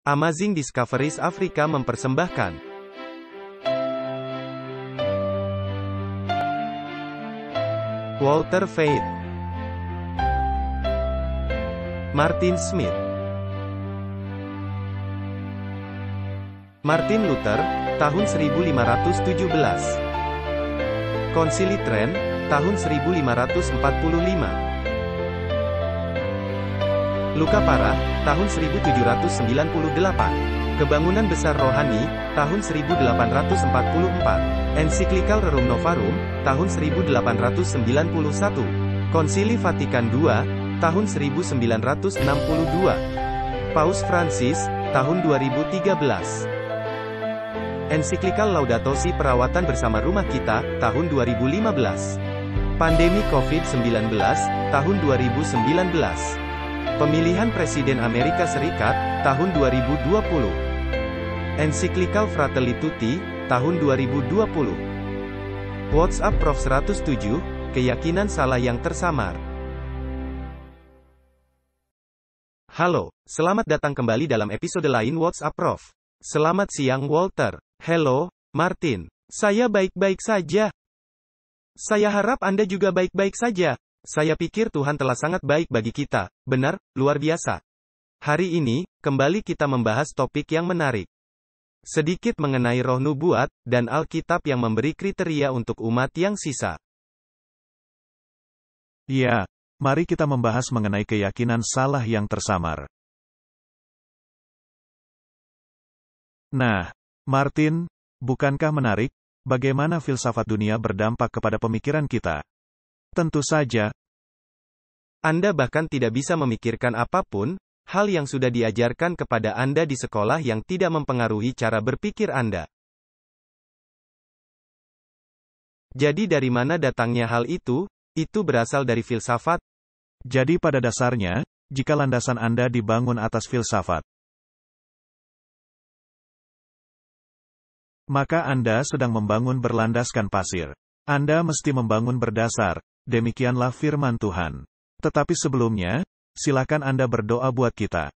Amazing Discoveries Afrika mempersembahkan Walter Veith, Martin Smith, Martin Luther, tahun 1517. Konsili Trent, tahun 1545. Luka Parah, tahun 1798. Kebangunan Besar Rohani, tahun 1844. Ensiklikal Rerum Novarum, tahun 1891. Konsili Vatikan II, tahun 1962. Paus Francis, tahun 2013. Ensiklikal Laudato Si Perawatan Bersama Rumah Kita, tahun 2015. Pandemi COVID-19, tahun 2019. Pemilihan Presiden Amerika Serikat, tahun 2020. Ensiklikal Fratelli Tutti, tahun 2020. WhatsApp Prof 107, keyakinan salah yang tersamar. Halo, selamat datang kembali dalam episode lain WhatsApp Prof. Selamat siang Walter. Hello, Martin. Saya baik-baik saja. Saya harap Anda juga baik-baik saja. Saya pikir Tuhan telah sangat baik bagi kita. Benar, luar biasa. Hari ini, kembali kita membahas topik yang menarik. Sedikit mengenai roh nubuat, dan Alkitab yang memberi kriteria untuk umat yang sisa. Ya, mari kita membahas mengenai keyakinan salah yang tersamar. Nah, Martin, bukankah menarik, bagaimana filsafat dunia berdampak kepada pemikiran kita? Tentu saja. Anda bahkan tidak bisa memikirkan apapun, hal yang sudah diajarkan kepada Anda di sekolah yang tidak mempengaruhi cara berpikir Anda. Jadi dari mana datangnya hal itu? Itu berasal dari filsafat. Jadi pada dasarnya, jika landasan Anda dibangun atas filsafat, maka Anda sedang membangun berlandaskan pasir. Anda mesti membangun berdasar, demikianlah firman Tuhan. Tetapi sebelumnya, silakan Anda berdoa buat kita.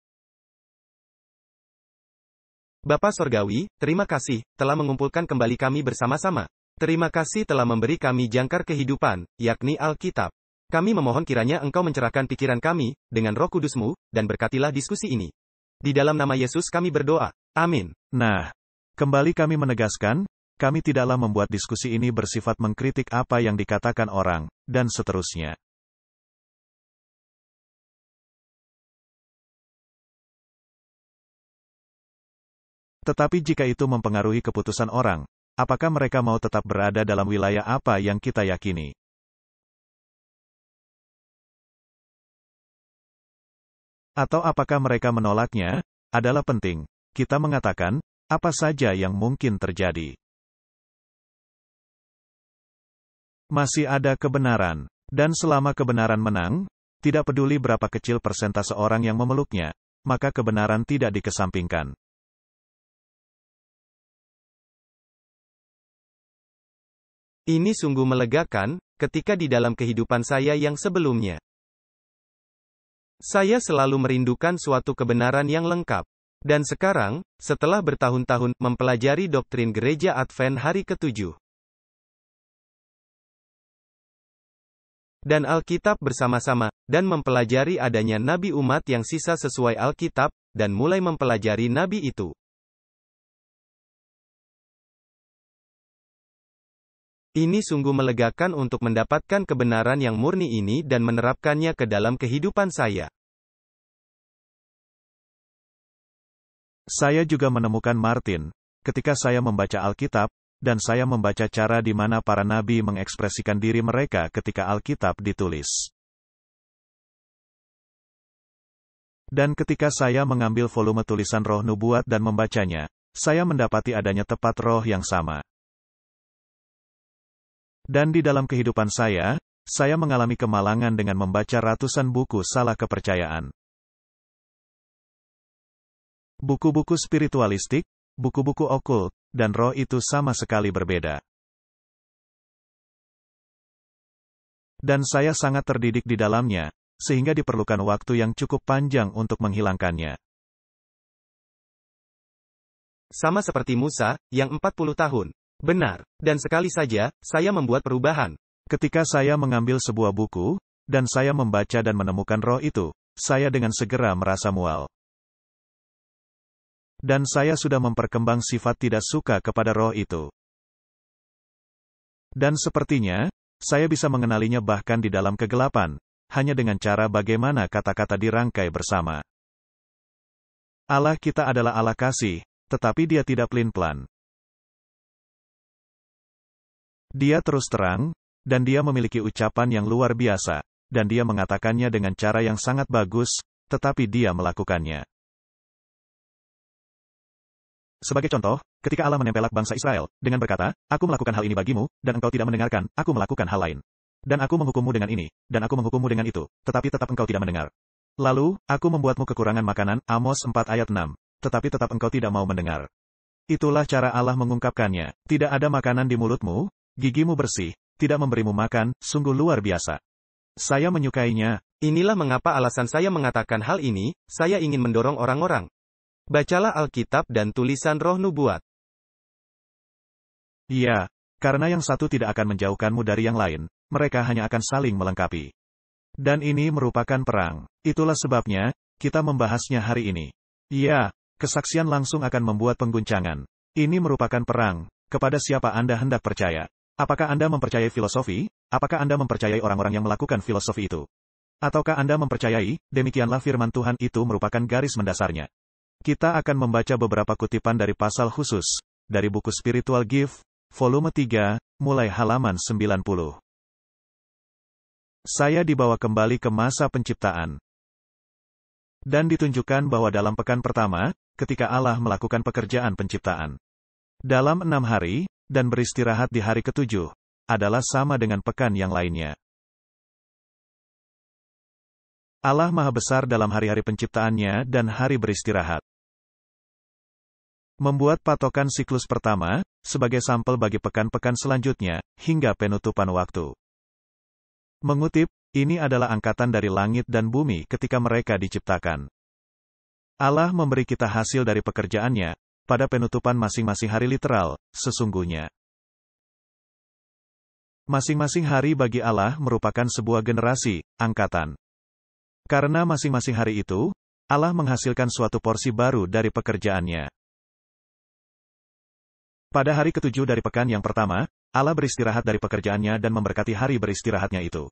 Bapa Sorgawi, terima kasih, telah mengumpulkan kembali kami bersama-sama. Terima kasih telah memberi kami jangkar kehidupan, yakni Alkitab. Kami memohon kiranya Engkau mencerahkan pikiran kami, dengan Roh Kudus-Mu, dan berkatilah diskusi ini. Di dalam nama Yesus kami berdoa. Amin. Nah, kembali kami menegaskan, kami tidaklah membuat diskusi ini bersifat mengkritik apa yang dikatakan orang, dan seterusnya. Tetapi jika itu mempengaruhi keputusan orang, apakah mereka mau tetap berada dalam wilayah apa yang kita yakini? Atau apakah mereka menolaknya? Adalah penting. Kita mengatakan, apa saja yang mungkin terjadi. Masih ada kebenaran. Dan selama kebenaran menang, tidak peduli berapa kecil persentase orang yang memeluknya, maka kebenaran tidak dikesampingkan. Ini sungguh melegakan, ketika di dalam kehidupan saya yang sebelumnya. Saya selalu merindukan suatu kebenaran yang lengkap. Dan sekarang, setelah bertahun-tahun mempelajari doktrin Gereja Advent hari ke-7 dan Alkitab bersama-sama, dan mempelajari adanya nabi umat yang sisa sesuai Alkitab, dan mulai mempelajari nabi itu. Ini sungguh melegakan untuk mendapatkan kebenaran yang murni ini dan menerapkannya ke dalam kehidupan saya. Saya juga menemukan Martin, ketika saya membaca Alkitab, dan saya membaca cara di mana para nabi mengekspresikan diri mereka ketika Alkitab ditulis. Dan ketika saya mengambil volume tulisan Roh Nubuat dan membacanya, saya mendapati adanya tepat roh yang sama. Dan di dalam kehidupan saya mengalami kemalangan dengan membaca ratusan buku salah kepercayaan. Buku-buku spiritualistik, buku-buku okult, dan roh itu sama sekali berbeda. Dan saya sangat terdidik di dalamnya, sehingga diperlukan waktu yang cukup panjang untuk menghilangkannya. Sama seperti Musa, yang 40 tahun. Benar. Dan sekali saja, saya membuat perubahan. Ketika saya mengambil sebuah buku, dan saya membaca dan menemukan roh itu, saya dengan segera merasa mual. Dan saya sudah memperkembang sifat tidak suka kepada roh itu. Dan sepertinya, saya bisa mengenalinya bahkan di dalam kegelapan, hanya dengan cara bagaimana kata-kata dirangkai bersama. Allah kita adalah Allah kasih, tetapi Dia tidak pelin-pelan. Dia terus terang, dan Dia memiliki ucapan yang luar biasa, dan Dia mengatakannya dengan cara yang sangat bagus, tetapi Dia melakukannya. Sebagai contoh, ketika Allah menempelak bangsa Israel, dengan berkata, "Aku melakukan hal ini bagimu, dan engkau tidak mendengarkan, aku melakukan hal lain. Dan aku menghukummu dengan ini, dan aku menghukummu dengan itu, tetapi tetap engkau tidak mendengar. Lalu, aku membuatmu kekurangan makanan," Amos 4 ayat 6, "tetapi tetap engkau tidak mau mendengar." Itulah cara Allah mengungkapkannya. Tidak ada makanan di mulutmu, gigimu bersih, tidak memberimu makan, sungguh luar biasa. Saya menyukainya. Inilah mengapa alasan saya mengatakan hal ini, saya ingin mendorong orang-orang. Bacalah Alkitab dan tulisan roh nubuat. Iya, karena yang satu tidak akan menjauhkanmu dari yang lain, mereka hanya akan saling melengkapi. Dan ini merupakan perang. Itulah sebabnya, kita membahasnya hari ini. Iya, kesaksian langsung akan membuat pengguncangan. Ini merupakan perang, kepada siapa Anda hendak percaya. Apakah Anda mempercayai filosofi? Apakah Anda mempercayai orang-orang yang melakukan filosofi itu? Ataukah Anda mempercayai, demikianlah firman Tuhan itu merupakan garis mendasarnya. Kita akan membaca beberapa kutipan dari pasal khusus, dari buku Spiritual Gift, volume 3, mulai halaman 90. Saya dibawa kembali ke masa penciptaan. Dan ditunjukkan bahwa dalam pekan pertama, ketika Allah melakukan pekerjaan penciptaan. Dalam 6 hari, dan beristirahat di hari ke-7, adalah sama dengan pekan yang lainnya. Allah Maha Besar dalam hari-hari penciptaannya dan hari beristirahat. Membuat patokan siklus pertama, sebagai sampel bagi pekan-pekan selanjutnya, hingga penutupan waktu. Mengutip, ini adalah angkatan dari langit dan bumi ketika mereka diciptakan. Allah memberi kita hasil dari pekerjaannya, pada penutupan masing-masing hari literal, sesungguhnya. Masing-masing hari bagi Allah merupakan sebuah generasi, angkatan. Karena masing-masing hari itu, Allah menghasilkan suatu porsi baru dari pekerjaannya. Pada hari ke-7 dari pekan yang pertama, Allah beristirahat dari pekerjaannya dan memberkati hari beristirahatnya itu.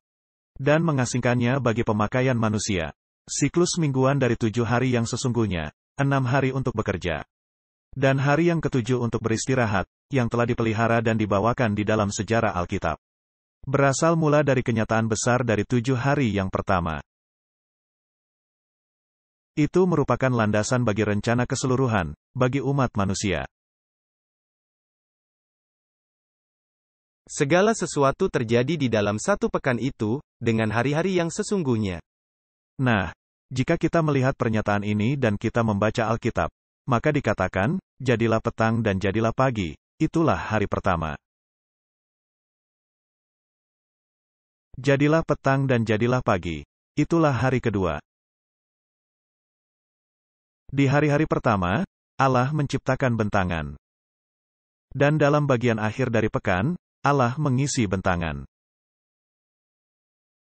Dan mengasingkannya bagi pemakaian manusia. Siklus mingguan dari 7 hari yang sesungguhnya, 6 hari untuk bekerja. Dan hari yang ke-7 untuk beristirahat, yang telah dipelihara dan dibawakan di dalam sejarah Alkitab. Berasal mula dari kenyataan besar dari 7 hari yang pertama. Itu merupakan landasan bagi rencana keseluruhan, bagi umat manusia. Segala sesuatu terjadi di dalam satu pekan itu, dengan hari-hari yang sesungguhnya. Nah, jika kita melihat pernyataan ini dan kita membaca Alkitab, maka dikatakan, jadilah petang dan jadilah pagi, itulah hari pertama. Jadilah petang dan jadilah pagi, itulah hari kedua. Di hari-hari pertama, Allah menciptakan bentangan. Dan dalam bagian akhir dari pekan, Allah mengisi bentangan.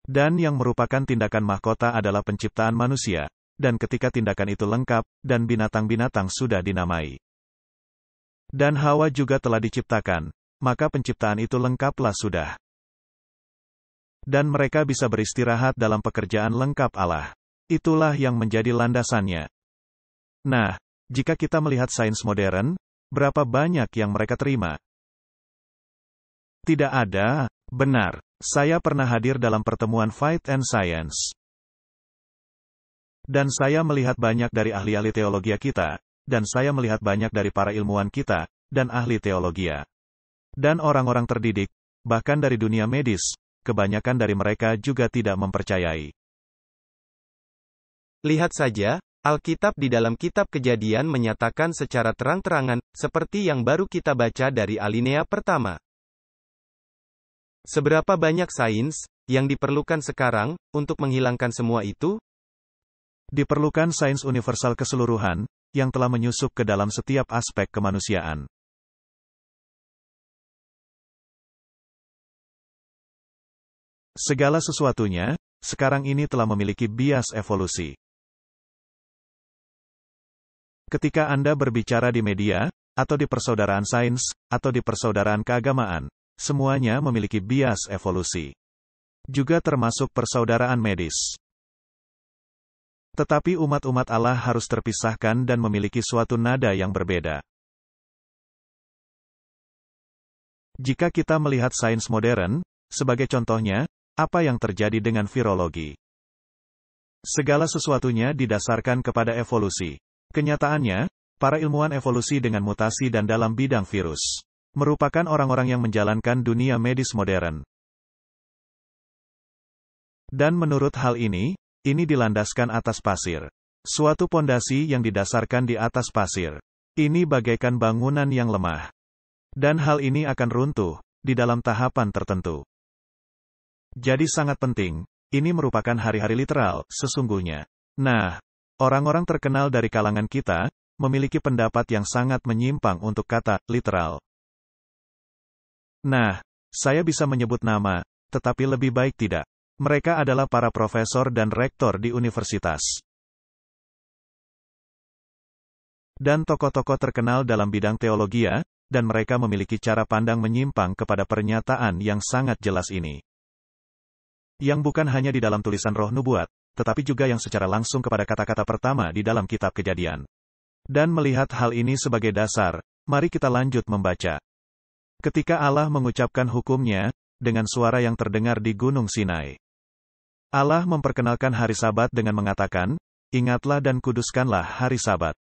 Dan yang merupakan tindakan mahkota adalah penciptaan manusia, dan ketika tindakan itu lengkap, dan binatang-binatang sudah dinamai. Dan Hawa juga telah diciptakan, maka penciptaan itu lengkaplah sudah. Dan mereka bisa beristirahat dalam pekerjaan lengkap Allah. Itulah yang menjadi landasannya. Nah, jika kita melihat sains modern, berapa banyak yang mereka terima? Tidak ada. Benar. Saya pernah hadir dalam pertemuan Fight and Science. Dan saya melihat banyak dari ahli-ahli teologi kita, dan saya melihat banyak dari para ilmuwan kita, dan ahli teologi. Dan orang-orang terdidik, bahkan dari dunia medis, kebanyakan dari mereka juga tidak mempercayai. Lihat saja, Alkitab di dalam kitab Kejadian menyatakan secara terang-terangan, seperti yang baru kita baca dari alinea pertama. Seberapa banyak sains yang diperlukan sekarang untuk menghilangkan semua itu? Diperlukan sains universal keseluruhan, yang telah menyusup ke dalam setiap aspek kemanusiaan. Segala sesuatunya, sekarang ini telah memiliki bias evolusi. Ketika Anda berbicara di media, atau di persaudaraan sains, atau di persaudaraan keagamaan, semuanya memiliki bias evolusi. Juga termasuk persaudaraan medis. Tetapi umat-umat Allah harus terpisahkan dan memiliki suatu nada yang berbeda. Jika kita melihat sains modern, sebagai contohnya, apa yang terjadi dengan virologi? Segala sesuatunya didasarkan kepada evolusi. Kenyataannya, para ilmuwan evolusi dengan mutasi dan dalam bidang virus merupakan orang-orang yang menjalankan dunia medis modern. Dan menurut hal ini dilandaskan atas pasir. Suatu pondasi yang didasarkan di atas pasir. Ini bagaikan bangunan yang lemah. Dan hal ini akan runtuh di dalam tahapan tertentu. Jadi sangat penting, ini merupakan hari-hari literal, sesungguhnya. Nah, orang-orang terkenal dari kalangan kita, memiliki pendapat yang sangat menyimpang untuk kata, literal. Nah, saya bisa menyebut nama, tetapi lebih baik tidak. Mereka adalah para profesor dan rektor di universitas. Dan tokoh-tokoh terkenal dalam bidang teologia, dan mereka memiliki cara pandang menyimpang kepada pernyataan yang sangat jelas ini. Yang bukan hanya di dalam tulisan roh nubuat, tetapi juga yang secara langsung kepada kata-kata pertama di dalam kitab Kejadian. Dan melihat hal ini sebagai dasar, mari kita lanjut membaca. Ketika Allah mengucapkan hukum-Nya, dengan suara yang terdengar di Gunung Sinai. Allah memperkenalkan hari Sabat dengan mengatakan, ingatlah dan kuduskanlah hari Sabat.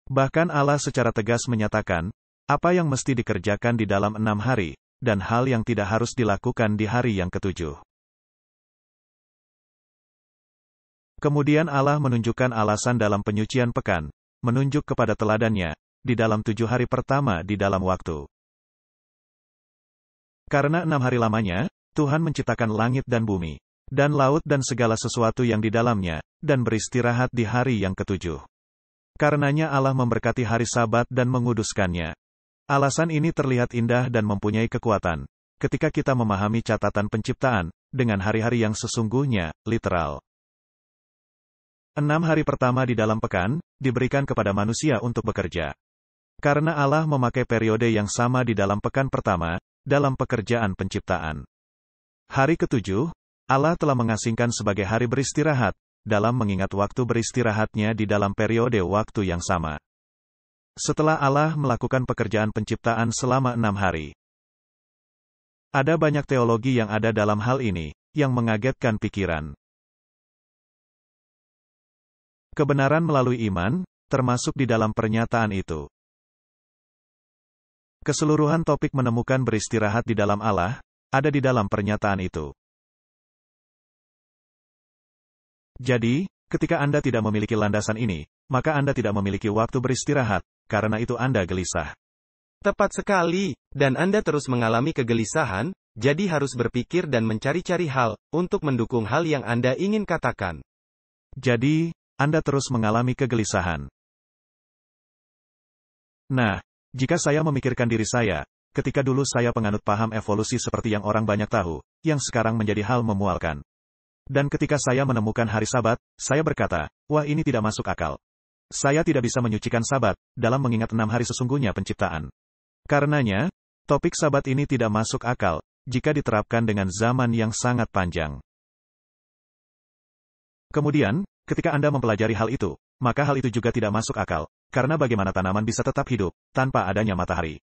Bahkan Allah secara tegas menyatakan, apa yang mesti dikerjakan di dalam 6 hari, dan hal yang tidak harus dilakukan di hari yang ketujuh. Kemudian Allah menunjukkan alasan dalam penyucian pekan, menunjuk kepada teladannya, di dalam 7 hari pertama di dalam waktu. Karena 6 hari lamanya, Tuhan menciptakan langit dan bumi, dan laut dan segala sesuatu yang di dalamnya, dan beristirahat di hari yang ketujuh. Karenanya Allah memberkati hari Sabat dan menguduskannya. Alasan ini terlihat indah dan mempunyai kekuatan, ketika kita memahami catatan penciptaan, dengan hari-hari yang sesungguhnya, literal. 6 hari pertama di dalam pekan, diberikan kepada manusia untuk bekerja. Karena Allah memakai periode yang sama di dalam pekan pertama, dalam pekerjaan penciptaan. Hari ketujuh, Allah telah mengasingkan sebagai hari beristirahat, dalam mengingat waktu beristirahatnya di dalam periode waktu yang sama. Setelah Allah melakukan pekerjaan penciptaan selama 6 hari. Ada banyak teologi yang ada dalam hal ini, yang mengagetkan pikiran. Kebenaran melalui iman, termasuk di dalam pernyataan itu. Keseluruhan topik menemukan beristirahat di dalam Allah, ada di dalam pernyataan itu. Jadi, ketika Anda tidak memiliki landasan ini, maka Anda tidak memiliki waktu beristirahat, karena itu Anda gelisah. Tepat sekali, dan Anda terus mengalami kegelisahan, jadi harus berpikir dan mencari-cari hal, untuk mendukung hal yang Anda ingin katakan. Jadi, Anda terus mengalami kegelisahan. Nah, jika saya memikirkan diri saya, ketika dulu saya penganut paham evolusi seperti yang orang banyak tahu, yang sekarang menjadi hal memualkan. Dan ketika saya menemukan hari Sabat, saya berkata, wah ini tidak masuk akal. Saya tidak bisa menyucikan Sabat, dalam mengingat 6 hari sesungguhnya penciptaan. Karenanya, topik Sabat ini tidak masuk akal, jika diterapkan dengan zaman yang sangat panjang. Kemudian, ketika Anda mempelajari hal itu, maka hal itu juga tidak masuk akal, karena bagaimana tanaman bisa tetap hidup, tanpa adanya matahari.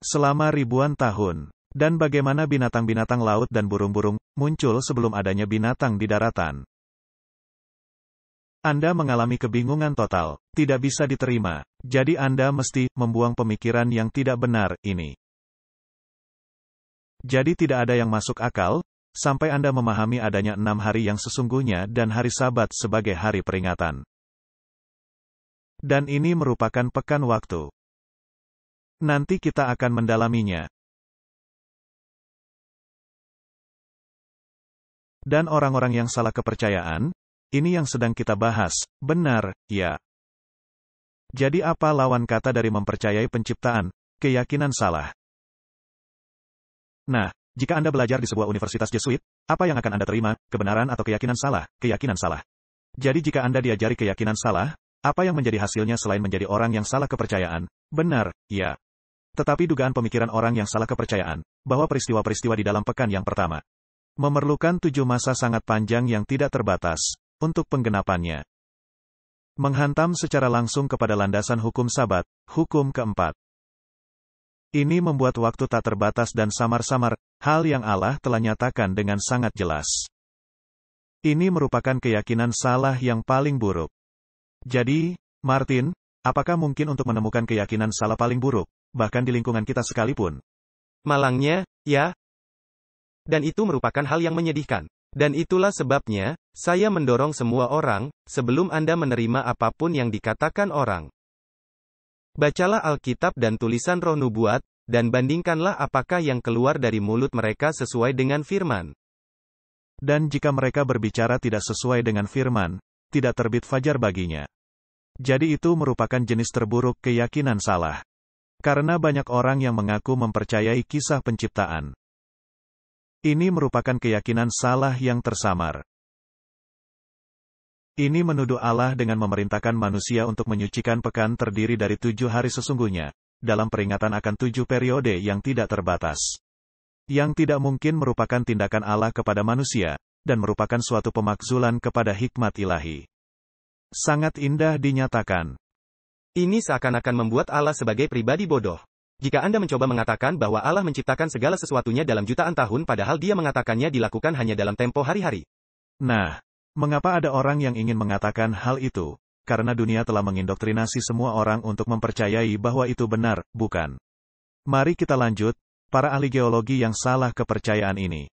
Selama ribuan tahun. Dan bagaimana binatang-binatang laut dan burung-burung muncul sebelum adanya binatang di daratan. Anda mengalami kebingungan total, tidak bisa diterima, jadi Anda mesti membuang pemikiran yang tidak benar ini. Jadi tidak ada yang masuk akal, sampai Anda memahami adanya 6 hari yang sesungguhnya dan hari Sabat sebagai hari peringatan. Dan ini merupakan pekan waktu. Nanti kita akan mendalaminya. Dan orang-orang yang salah kepercayaan, ini yang sedang kita bahas, benar, ya. Jadi apa lawan kata dari mempercayai penciptaan? Keyakinan salah. Nah, jika Anda belajar di sebuah universitas Jesuit, apa yang akan Anda terima, kebenaran atau keyakinan salah? Keyakinan salah. Jadi jika Anda diajari keyakinan salah, apa yang menjadi hasilnya selain menjadi orang yang salah kepercayaan? Benar, ya. Tetapi dugaan pemikiran orang yang salah kepercayaan, bahwa peristiwa-peristiwa di dalam pekan yang pertama memerlukan 7 masa sangat panjang yang tidak terbatas untuk penggenapannya. Menghantam secara langsung kepada landasan hukum Sabat, hukum keempat. Ini membuat waktu tak terbatas dan samar-samar, hal yang Allah telah nyatakan dengan sangat jelas. Ini merupakan keyakinan salah yang paling buruk. Jadi, Martin, apakah mungkin untuk menemukan keyakinan salah paling buruk, bahkan di lingkungan kita sekalipun? Malangnya, ya. Dan itu merupakan hal yang menyedihkan. Dan itulah sebabnya, saya mendorong semua orang, sebelum Anda menerima apapun yang dikatakan orang, bacalah Alkitab dan tulisan Roh Nubuat, dan bandingkanlah apakah yang keluar dari mulut mereka sesuai dengan firman. Dan jika mereka berbicara tidak sesuai dengan firman, tidak terbit fajar baginya. Jadi itu merupakan jenis terburuk keyakinan salah. Karena banyak orang yang mengaku mempercayai kisah penciptaan. Ini merupakan keyakinan salah yang tersamar. Ini menuduh Allah dengan memerintahkan manusia untuk menyucikan pekan terdiri dari 7 hari sesungguhnya, dalam peringatan akan 7 periode yang tidak terbatas. Yang tidak mungkin merupakan tindakan Allah kepada manusia, dan merupakan suatu pemakzulan kepada hikmat ilahi. Sangat indah dinyatakan. Ini seakan-akan membuat Allah sebagai pribadi bodoh. Jika Anda mencoba mengatakan bahwa Allah menciptakan segala sesuatunya dalam jutaan tahun padahal Dia mengatakannya dilakukan hanya dalam tempo hari-hari. Nah, mengapa ada orang yang ingin mengatakan hal itu? Karena dunia telah mengindoktrinasi semua orang untuk mempercayai bahwa itu benar, bukan? Mari kita lanjut, para ahli geologi yang salah kepercayaan ini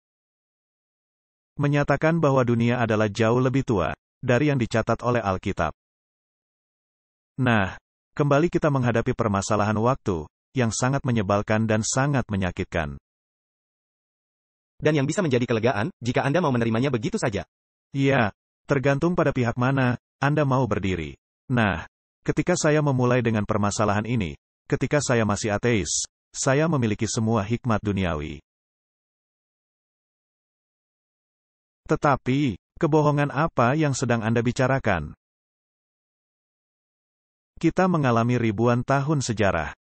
menyatakan bahwa dunia adalah jauh lebih tua dari yang dicatat oleh Alkitab. Nah, kembali kita menghadapi permasalahan waktu, yang sangat menyebalkan dan sangat menyakitkan. Dan yang bisa menjadi kelegaan, jika Anda mau menerimanya begitu saja. Ya, tergantung pada pihak mana Anda mau berdiri. Nah, ketika saya memulai dengan permasalahan ini, ketika saya masih ateis, saya memiliki semua hikmat duniawi. Tetapi, kebohongan apa yang sedang Anda bicarakan? Kita mengalami ribuan tahun sejarah.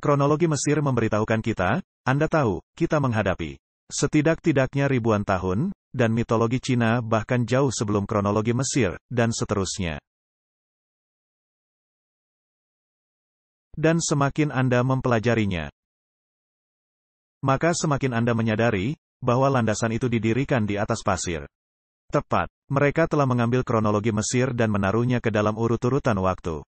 Kronologi Mesir memberitahukan kita, Anda tahu, kita menghadapi setidak-tidaknya ribuan tahun, dan mitologi Cina bahkan jauh sebelum kronologi Mesir, dan seterusnya. Dan semakin Anda mempelajarinya, maka semakin Anda menyadari, bahwa landasan itu didirikan di atas pasir. Tepat, mereka telah mengambil kronologi Mesir dan menaruhnya ke dalam urut-urutan waktu.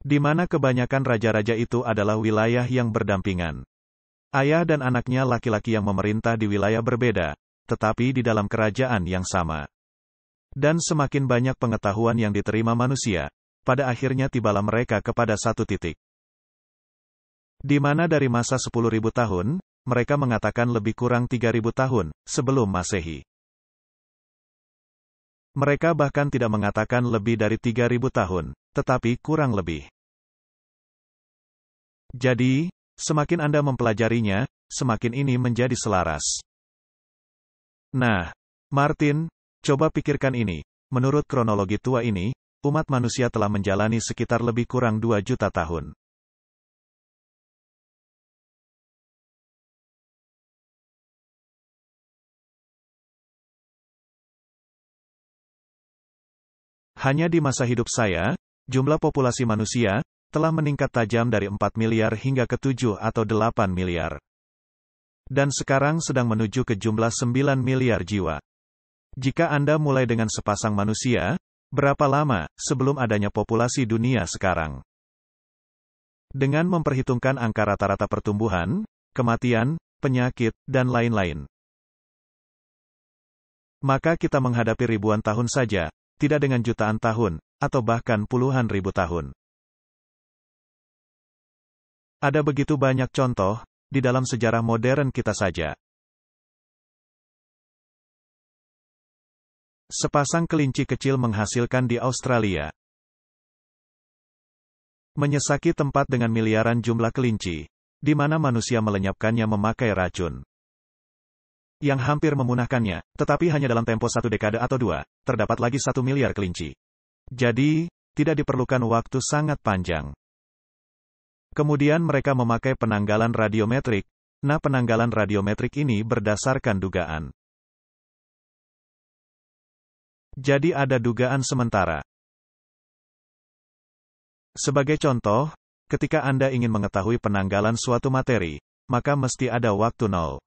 Di mana kebanyakan raja-raja itu adalah wilayah yang berdampingan. Ayah dan anaknya laki-laki yang memerintah di wilayah berbeda, tetapi di dalam kerajaan yang sama. Dan semakin banyak pengetahuan yang diterima manusia, pada akhirnya tibalah mereka kepada satu titik. Di mana dari masa 10.000 tahun, mereka mengatakan lebih kurang 3.000 tahun, sebelum Masehi. Mereka bahkan tidak mengatakan lebih dari 3.000 tahun, tetapi kurang lebih. Jadi, semakin Anda mempelajarinya, semakin ini menjadi selaras. Nah, Martin, coba pikirkan ini. Menurut kronologi tua ini, umat manusia telah menjalani sekitar lebih kurang 2 juta tahun. Hanya di masa hidup saya, jumlah populasi manusia telah meningkat tajam dari 4 miliar hingga ke 7 atau 8 miliar. Dan sekarang sedang menuju ke jumlah 9 miliar jiwa. Jika Anda mulai dengan sepasang manusia, berapa lama sebelum adanya populasi dunia sekarang? Dengan memperhitungkan angka rata-rata pertumbuhan, kematian, penyakit, dan lain-lain. Maka kita menghadapi ribuan tahun saja, tidak dengan jutaan tahun, atau bahkan puluhan ribu tahun. Ada begitu banyak contoh, di dalam sejarah modern kita saja. Sepasang kelinci kecil menghasilkan di Australia. Menyesaki tempat dengan miliaran jumlah kelinci, di mana manusia melenyapkannya memakai racun yang hampir memunahkannya, tetapi hanya dalam tempo 1 dekade atau 2, terdapat lagi 1 miliar kelinci. Jadi, tidak diperlukan waktu sangat panjang. Kemudian mereka memakai penanggalan radiometrik. Nah, penanggalan radiometrik ini berdasarkan dugaan. Jadi ada dugaan sementara. Sebagai contoh, ketika Anda ingin mengetahui penanggalan suatu materi, maka mesti ada waktu nol.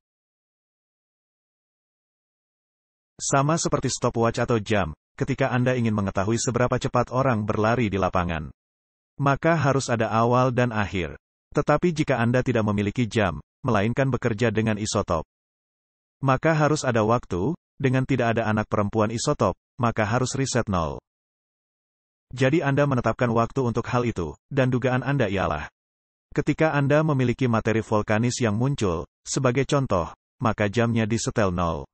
Sama seperti stopwatch atau jam, ketika Anda ingin mengetahui seberapa cepat orang berlari di lapangan, maka harus ada awal dan akhir. Tetapi jika Anda tidak memiliki jam, melainkan bekerja dengan isotop, maka harus ada waktu. Dengan tidak ada anak perempuan isotop, maka harus riset nol. Jadi Anda menetapkan waktu untuk hal itu, dan dugaan Anda ialah, ketika Anda memiliki materi vulkanis yang muncul, sebagai contoh, maka jamnya disetel nol.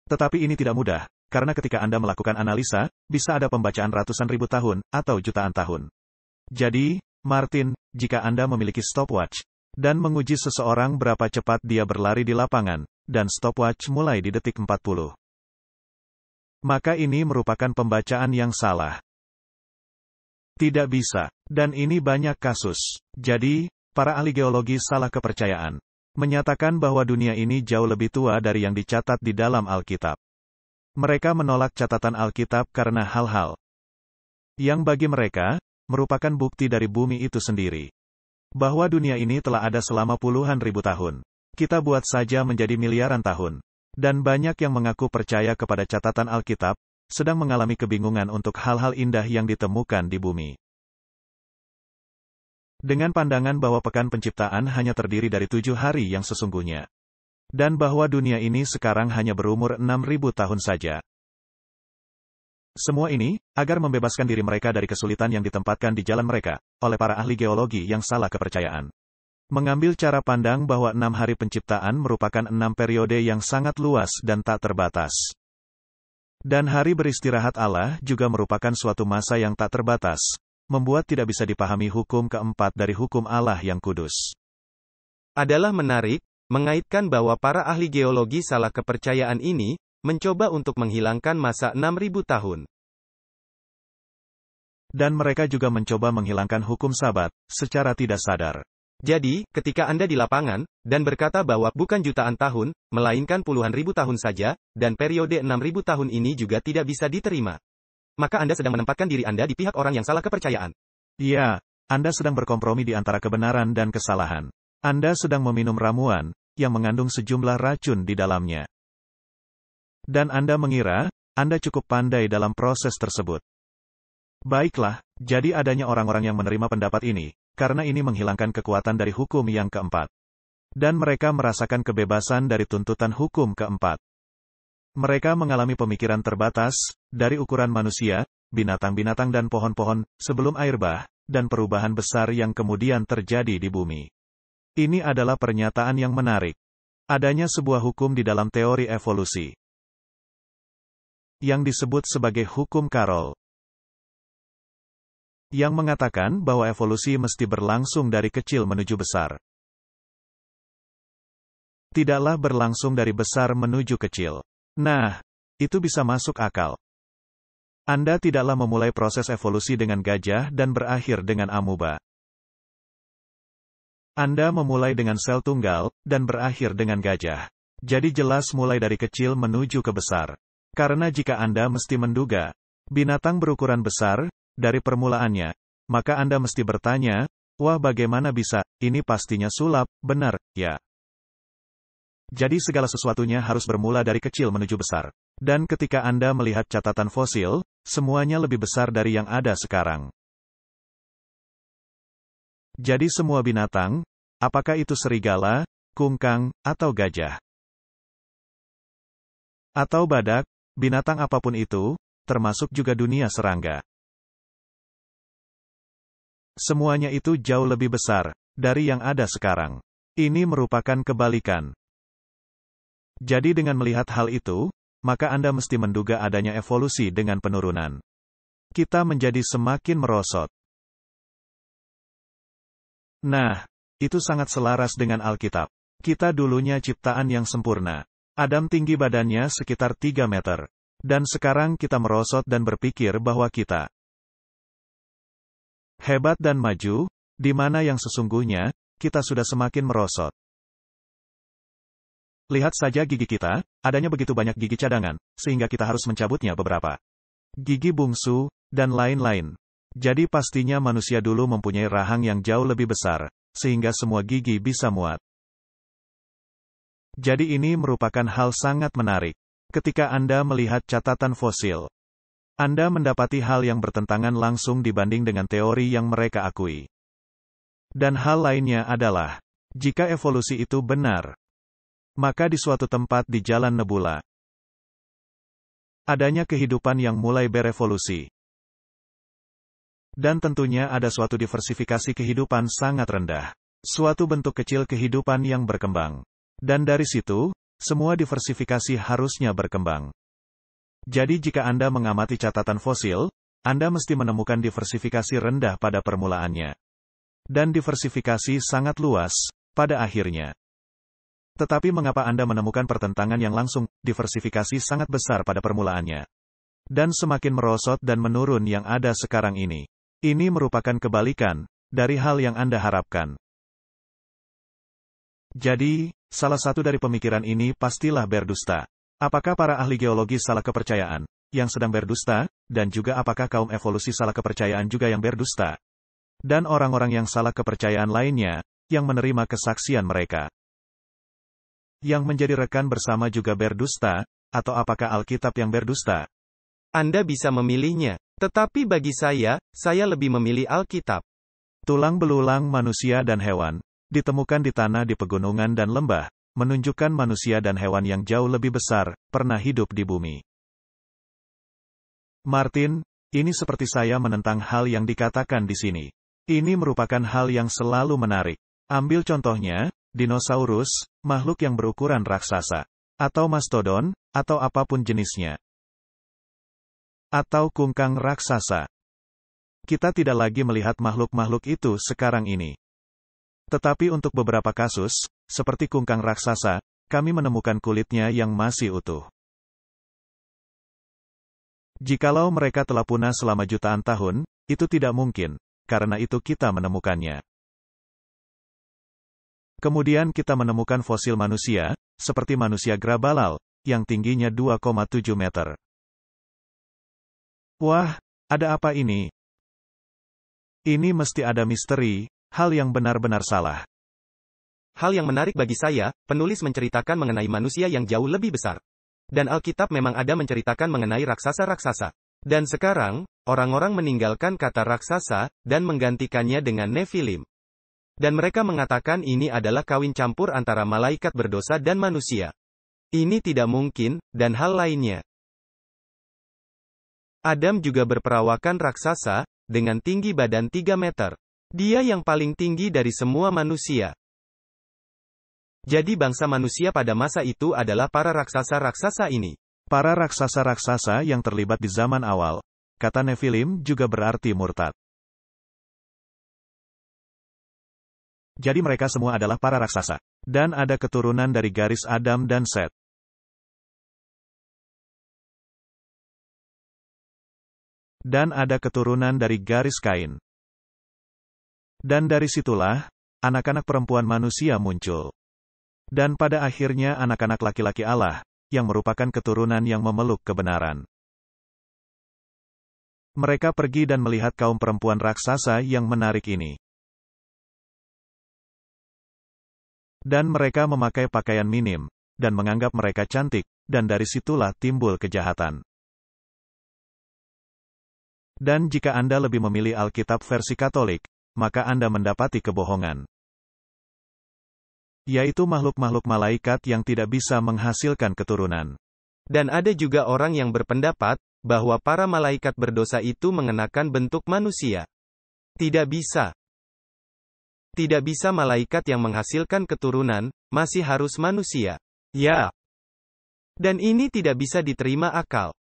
Tetapi ini tidak mudah, karena ketika Anda melakukan analisa, bisa ada pembacaan ratusan ribu tahun, atau jutaan tahun. Jadi, Martin, jika Anda memiliki stopwatch, dan menguji seseorang berapa cepat dia berlari di lapangan, dan stopwatch mulai di detik 40. Maka ini merupakan pembacaan yang salah. Tidak bisa. Dan ini banyak kasus. Jadi, para ahli geologi salah kepercayaan. Menyatakan bahwa dunia ini jauh lebih tua dari yang dicatat di dalam Alkitab. Mereka menolak catatan Alkitab karena hal-hal yang bagi mereka, merupakan bukti dari bumi itu sendiri. Bahwa dunia ini telah ada selama puluhan ribu tahun. Kita buat saja menjadi miliaran tahun. Dan banyak yang mengaku percaya kepada catatan Alkitab, sedang mengalami kebingungan untuk hal-hal indah yang ditemukan di bumi. Dengan pandangan bahwa pekan penciptaan hanya terdiri dari 7 hari yang sesungguhnya. Dan bahwa dunia ini sekarang hanya berumur 6.000 tahun saja. Semua ini, agar membebaskan diri mereka dari kesulitan yang ditempatkan di jalan mereka, oleh para ahli geologi yang salah kepercayaan. Mengambil cara pandang bahwa 6 hari penciptaan merupakan 6 periode yang sangat luas dan tak terbatas. Dan hari beristirahat Allah juga merupakan suatu masa yang tak terbatas, membuat tidak bisa dipahami hukum keempat dari hukum Allah yang kudus. Adalah menarik, mengaitkan bahwa para ahli geologi salah kepercayaan ini, mencoba untuk menghilangkan masa 6.000 tahun. Dan mereka juga mencoba menghilangkan hukum Sabat, secara tidak sadar. Jadi, ketika Anda di lapangan, dan berkata bahwa bukan jutaan tahun, melainkan puluhan ribu tahun saja, dan periode 6.000 tahun ini juga tidak bisa diterima, maka Anda sedang menempatkan diri Anda di pihak orang yang salah kepercayaan. Ya, Anda sedang berkompromi di antara kebenaran dan kesalahan. Anda sedang meminum ramuan, yang mengandung sejumlah racun di dalamnya. Dan Anda mengira, Anda cukup pandai dalam proses tersebut. Baiklah, jadi adanya orang-orang yang menerima pendapat ini, karena ini menghilangkan kekuatan dari hukum yang keempat. Dan mereka merasakan kebebasan dari tuntutan hukum keempat. Mereka mengalami pemikiran terbatas, dari ukuran manusia, binatang-binatang dan pohon-pohon, sebelum air bah, dan perubahan besar yang kemudian terjadi di bumi. Ini adalah pernyataan yang menarik. Adanya sebuah hukum di dalam teori evolusi, yang disebut sebagai hukum Carroll, yang mengatakan bahwa evolusi mesti berlangsung dari kecil menuju besar. Tidaklah berlangsung dari besar menuju kecil. Nah, itu bisa masuk akal. Anda tidaklah memulai proses evolusi dengan gajah dan berakhir dengan amuba. Anda memulai dengan sel tunggal, dan berakhir dengan gajah. Jadi jelas mulai dari kecil menuju ke besar. Karena jika Anda mesti menduga, binatang berukuran besar, dari permulaannya, maka Anda mesti bertanya, wah bagaimana bisa, ini pastinya sulap, benar, ya. Jadi segala sesuatunya harus bermula dari kecil menuju besar. Dan ketika Anda melihat catatan fosil, semuanya lebih besar dari yang ada sekarang. Jadi semua binatang, apakah itu serigala, kungkang, atau gajah, atau badak, binatang apapun itu, termasuk juga dunia serangga, semuanya itu jauh lebih besar dari yang ada sekarang. Ini merupakan kebalikan. Jadi dengan melihat hal itu, maka Anda mesti menduga adanya evolusi dengan penurunan. Kita menjadi semakin merosot. Nah, itu sangat selaras dengan Alkitab. Kita dulunya ciptaan yang sempurna. Adam tinggi badannya sekitar 3 meter. Dan sekarang kita merosot dan berpikir bahwa kita hebat dan maju, di mana yang sesungguhnya, kita sudah semakin merosot. Lihat saja gigi kita, adanya begitu banyak gigi cadangan, sehingga kita harus mencabutnya beberapa. Gigi bungsu, dan lain-lain. Jadi pastinya manusia dulu mempunyai rahang yang jauh lebih besar, sehingga semua gigi bisa muat. Jadi ini merupakan hal sangat menarik. Ketika Anda melihat catatan fosil, Anda mendapati hal yang bertentangan langsung dibanding dengan teori yang mereka akui. Dan hal lainnya adalah, jika evolusi itu benar, maka di suatu tempat di jalan nebula, adanya kehidupan yang mulai berevolusi. Dan tentunya ada suatu diversifikasi kehidupan sangat rendah. Suatu bentuk kecil kehidupan yang berkembang. Dan dari situ, semua diversifikasi harusnya berkembang. Jadi jika Anda mengamati catatan fosil, Anda mesti menemukan diversifikasi rendah pada permulaannya. Dan diversifikasi sangat luas, pada akhirnya. Tetapi mengapa Anda menemukan pertentangan yang langsung, diversifikasi sangat besar pada permulaannya? Dan semakin merosot dan menurun yang ada sekarang ini. Ini merupakan kebalikan dari hal yang Anda harapkan. Jadi, salah satu dari pemikiran ini pastilah berdusta. Apakah para ahli geologi salah kepercayaan yang sedang berdusta, dan juga apakah kaum evolusi salah kepercayaan juga yang berdusta? Dan orang-orang yang salah kepercayaan lainnya, yang menerima kesaksian mereka, yang menjadi rekan bersama juga berdusta, atau apakah Alkitab yang berdusta? Anda bisa memilihnya. Tetapi bagi saya lebih memilih Alkitab. Tulang belulang manusia dan hewan, ditemukan di tanah di pegunungan dan lembah, menunjukkan manusia dan hewan yang jauh lebih besar, pernah hidup di bumi. Martin, ini seperti saya menentang hal yang dikatakan di sini. Ini merupakan hal yang selalu menarik. Ambil contohnya, dinosaurus, makhluk yang berukuran raksasa, atau mastodon, atau apapun jenisnya. Atau kungkang raksasa. Kita tidak lagi melihat makhluk-makhluk itu sekarang ini. Tetapi untuk beberapa kasus, seperti kungkang raksasa, kami menemukan kulitnya yang masih utuh. Jikalau mereka telah punah selama jutaan tahun, itu tidak mungkin, karena itu kita menemukannya. Kemudian kita menemukan fosil manusia, seperti manusia Grabalal, yang tingginya 2,7 meter. Wah, ada apa ini? Ini mesti ada misteri, hal yang benar-benar salah. Hal yang menarik bagi saya, penulis menceritakan mengenai manusia yang jauh lebih besar. Dan Alkitab memang ada menceritakan mengenai raksasa-raksasa. Dan sekarang, orang-orang meninggalkan kata raksasa, dan menggantikannya dengan Nephilim. Dan mereka mengatakan ini adalah kawin campur antara malaikat berdosa dan manusia. Ini tidak mungkin, dan hal lainnya. Adam juga berperawakan raksasa, dengan tinggi badan 3 meter. Dia yang paling tinggi dari semua manusia. Jadi bangsa manusia pada masa itu adalah para raksasa-raksasa ini. Para raksasa-raksasa yang terlibat di zaman awal. Kata Nephilim juga berarti murtad. Jadi mereka semua adalah para raksasa. Dan ada keturunan dari garis Adam dan Set. Dan ada keturunan dari garis Kain. Dan dari situlah, anak-anak perempuan manusia muncul. Dan pada akhirnya anak-anak laki-laki Allah, yang merupakan keturunan yang memeluk kebenaran. Mereka pergi dan melihat kaum perempuan raksasa yang menarik ini. Dan mereka memakai pakaian minim, dan menganggap mereka cantik, dan dari situlah timbul kejahatan. Dan jika Anda lebih memilih Alkitab versi Katolik, maka Anda mendapati kebohongan. Yaitu makhluk-makhluk malaikat yang tidak bisa menghasilkan keturunan. Dan ada juga orang yang berpendapat, bahwa para malaikat berdosa itu mengenakan bentuk manusia. Tidak bisa. Tidak bisa malaikat yang menghasilkan keturunan, masih harus manusia. Ya. Dan ini tidak bisa diterima akal.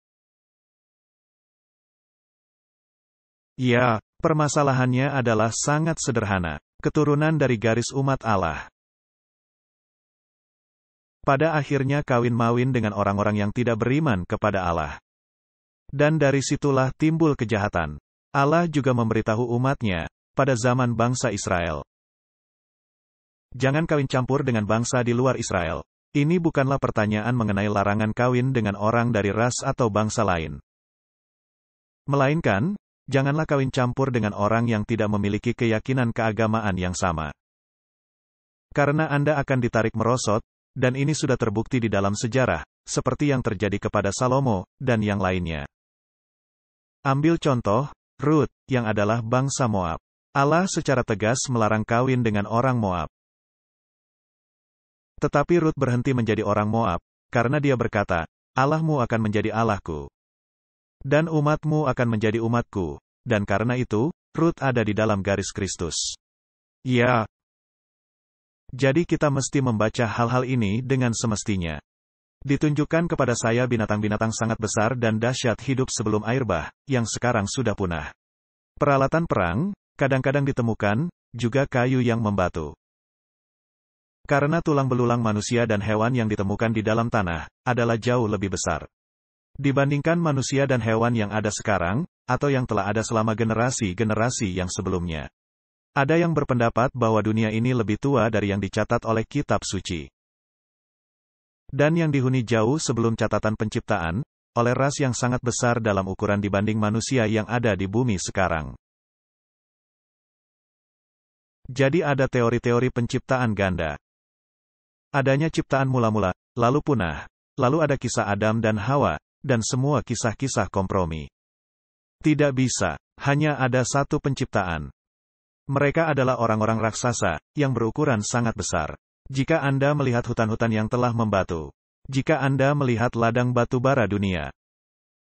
Ya, permasalahannya adalah sangat sederhana. Keturunan dari garis umat Allah. Pada akhirnya kawin-mawin dengan orang-orang yang tidak beriman kepada Allah. Dan dari situlah timbul kejahatan. Allah juga memberitahu umatnya, pada zaman bangsa Israel. Jangan kawin campur dengan bangsa di luar Israel. Ini bukanlah pertanyaan mengenai larangan kawin dengan orang dari ras atau bangsa lain. Melainkan, janganlah kawin campur dengan orang yang tidak memiliki keyakinan keagamaan yang sama. Karena Anda akan ditarik merosot, dan ini sudah terbukti di dalam sejarah, seperti yang terjadi kepada Salomo, dan yang lainnya. Ambil contoh, Rut, yang adalah bangsa Moab. Allah secara tegas melarang kawin dengan orang Moab. Tetapi Rut berhenti menjadi orang Moab, karena dia berkata, Allahmu akan menjadi Allahku. Dan umatmu akan menjadi umatku, dan karena itu, Rut ada di dalam garis Kristus. Ya. Jadi kita mesti membaca hal-hal ini dengan semestinya. Ditunjukkan kepada saya binatang-binatang sangat besar dan dahsyat hidup sebelum air bah, yang sekarang sudah punah. Peralatan perang, kadang-kadang ditemukan, juga kayu yang membatu. Karena tulang belulang manusia dan hewan yang ditemukan di dalam tanah, adalah jauh lebih besar. Dibandingkan manusia dan hewan yang ada sekarang, atau yang telah ada selama generasi-generasi yang sebelumnya. Ada yang berpendapat bahwa dunia ini lebih tua dari yang dicatat oleh kitab suci. Dan yang dihuni jauh sebelum catatan penciptaan, oleh ras yang sangat besar dalam ukuran dibanding manusia yang ada di bumi sekarang. Jadi ada teori-teori penciptaan ganda. Adanya ciptaan mula-mula, lalu punah, lalu ada kisah Adam dan Hawa, dan semua kisah-kisah kompromi. Tidak bisa, hanya ada satu penciptaan. Mereka adalah orang-orang raksasa, yang berukuran sangat besar. Jika Anda melihat hutan-hutan yang telah membatu. Jika Anda melihat ladang batu bara dunia.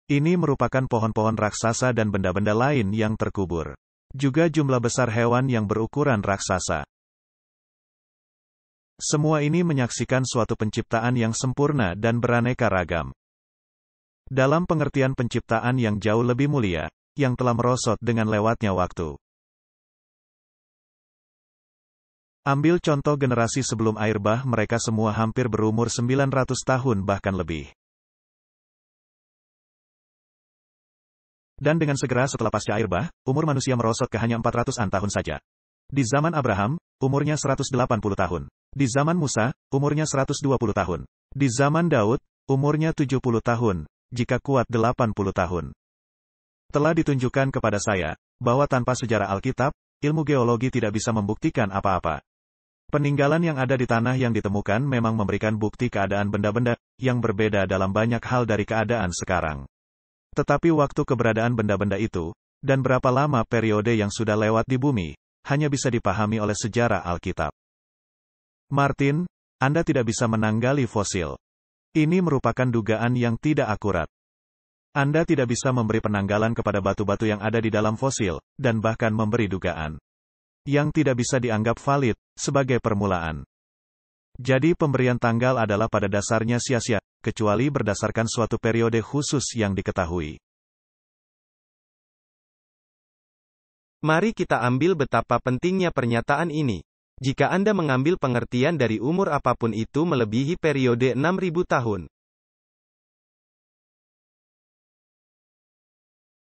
Ini merupakan pohon-pohon raksasa dan benda-benda lain yang terkubur. Juga jumlah besar hewan yang berukuran raksasa. Semua ini menyaksikan suatu penciptaan yang sempurna dan beraneka ragam. Dalam pengertian penciptaan yang jauh lebih mulia, yang telah merosot dengan lewatnya waktu. Ambil contoh generasi sebelum air bah, mereka semua hampir berumur 900 tahun bahkan lebih. Dan dengan segera setelah pasca air bah, umur manusia merosot ke hanya 400-an tahun saja. Di zaman Abraham, umurnya 180 tahun. Di zaman Musa, umurnya 120 tahun. Di zaman Daud, umurnya 70 tahun, jika kuat 80 tahun. Telah ditunjukkan kepada saya, bahwa tanpa sejarah Alkitab, ilmu geologi tidak bisa membuktikan apa-apa. Peninggalan yang ada di tanah yang ditemukan memang memberikan bukti keadaan benda-benda yang berbeda dalam banyak hal dari keadaan sekarang. Tetapi waktu keberadaan benda-benda itu, dan berapa lama periode yang sudah lewat di bumi, hanya bisa dipahami oleh sejarah Alkitab. Martin, Anda tidak bisa menanggali fosil. Ini merupakan dugaan yang tidak akurat. Anda tidak bisa memberi penanggalan kepada batu-batu yang ada di dalam fosil, dan bahkan memberi dugaan yang tidak bisa dianggap valid sebagai permulaan. Jadi pemberian tanggal adalah pada dasarnya sia-sia, kecuali berdasarkan suatu periode khusus yang diketahui. Mari kita ambil betapa pentingnya pernyataan ini. Jika Anda mengambil pengertian dari umur apapun itu melebihi periode 6.000 tahun,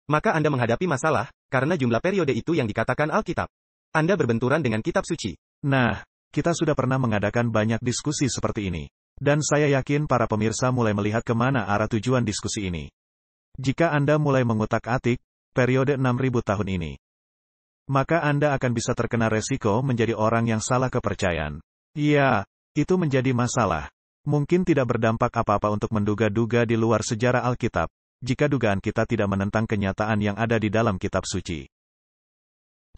maka Anda menghadapi masalah, karena jumlah periode itu yang dikatakan Alkitab. Anda berbenturan dengan kitab suci. Nah, kita sudah pernah mengadakan banyak diskusi seperti ini. Dan saya yakin para pemirsa mulai melihat kemana arah tujuan diskusi ini. Jika Anda mulai mengutak-atik periode 6.000 tahun ini, maka Anda akan bisa terkena resiko menjadi orang yang salah kepercayaan. Iya, itu menjadi masalah. Mungkin tidak berdampak apa-apa untuk menduga-duga di luar sejarah Alkitab, jika dugaan kita tidak menentang kenyataan yang ada di dalam kitab suci.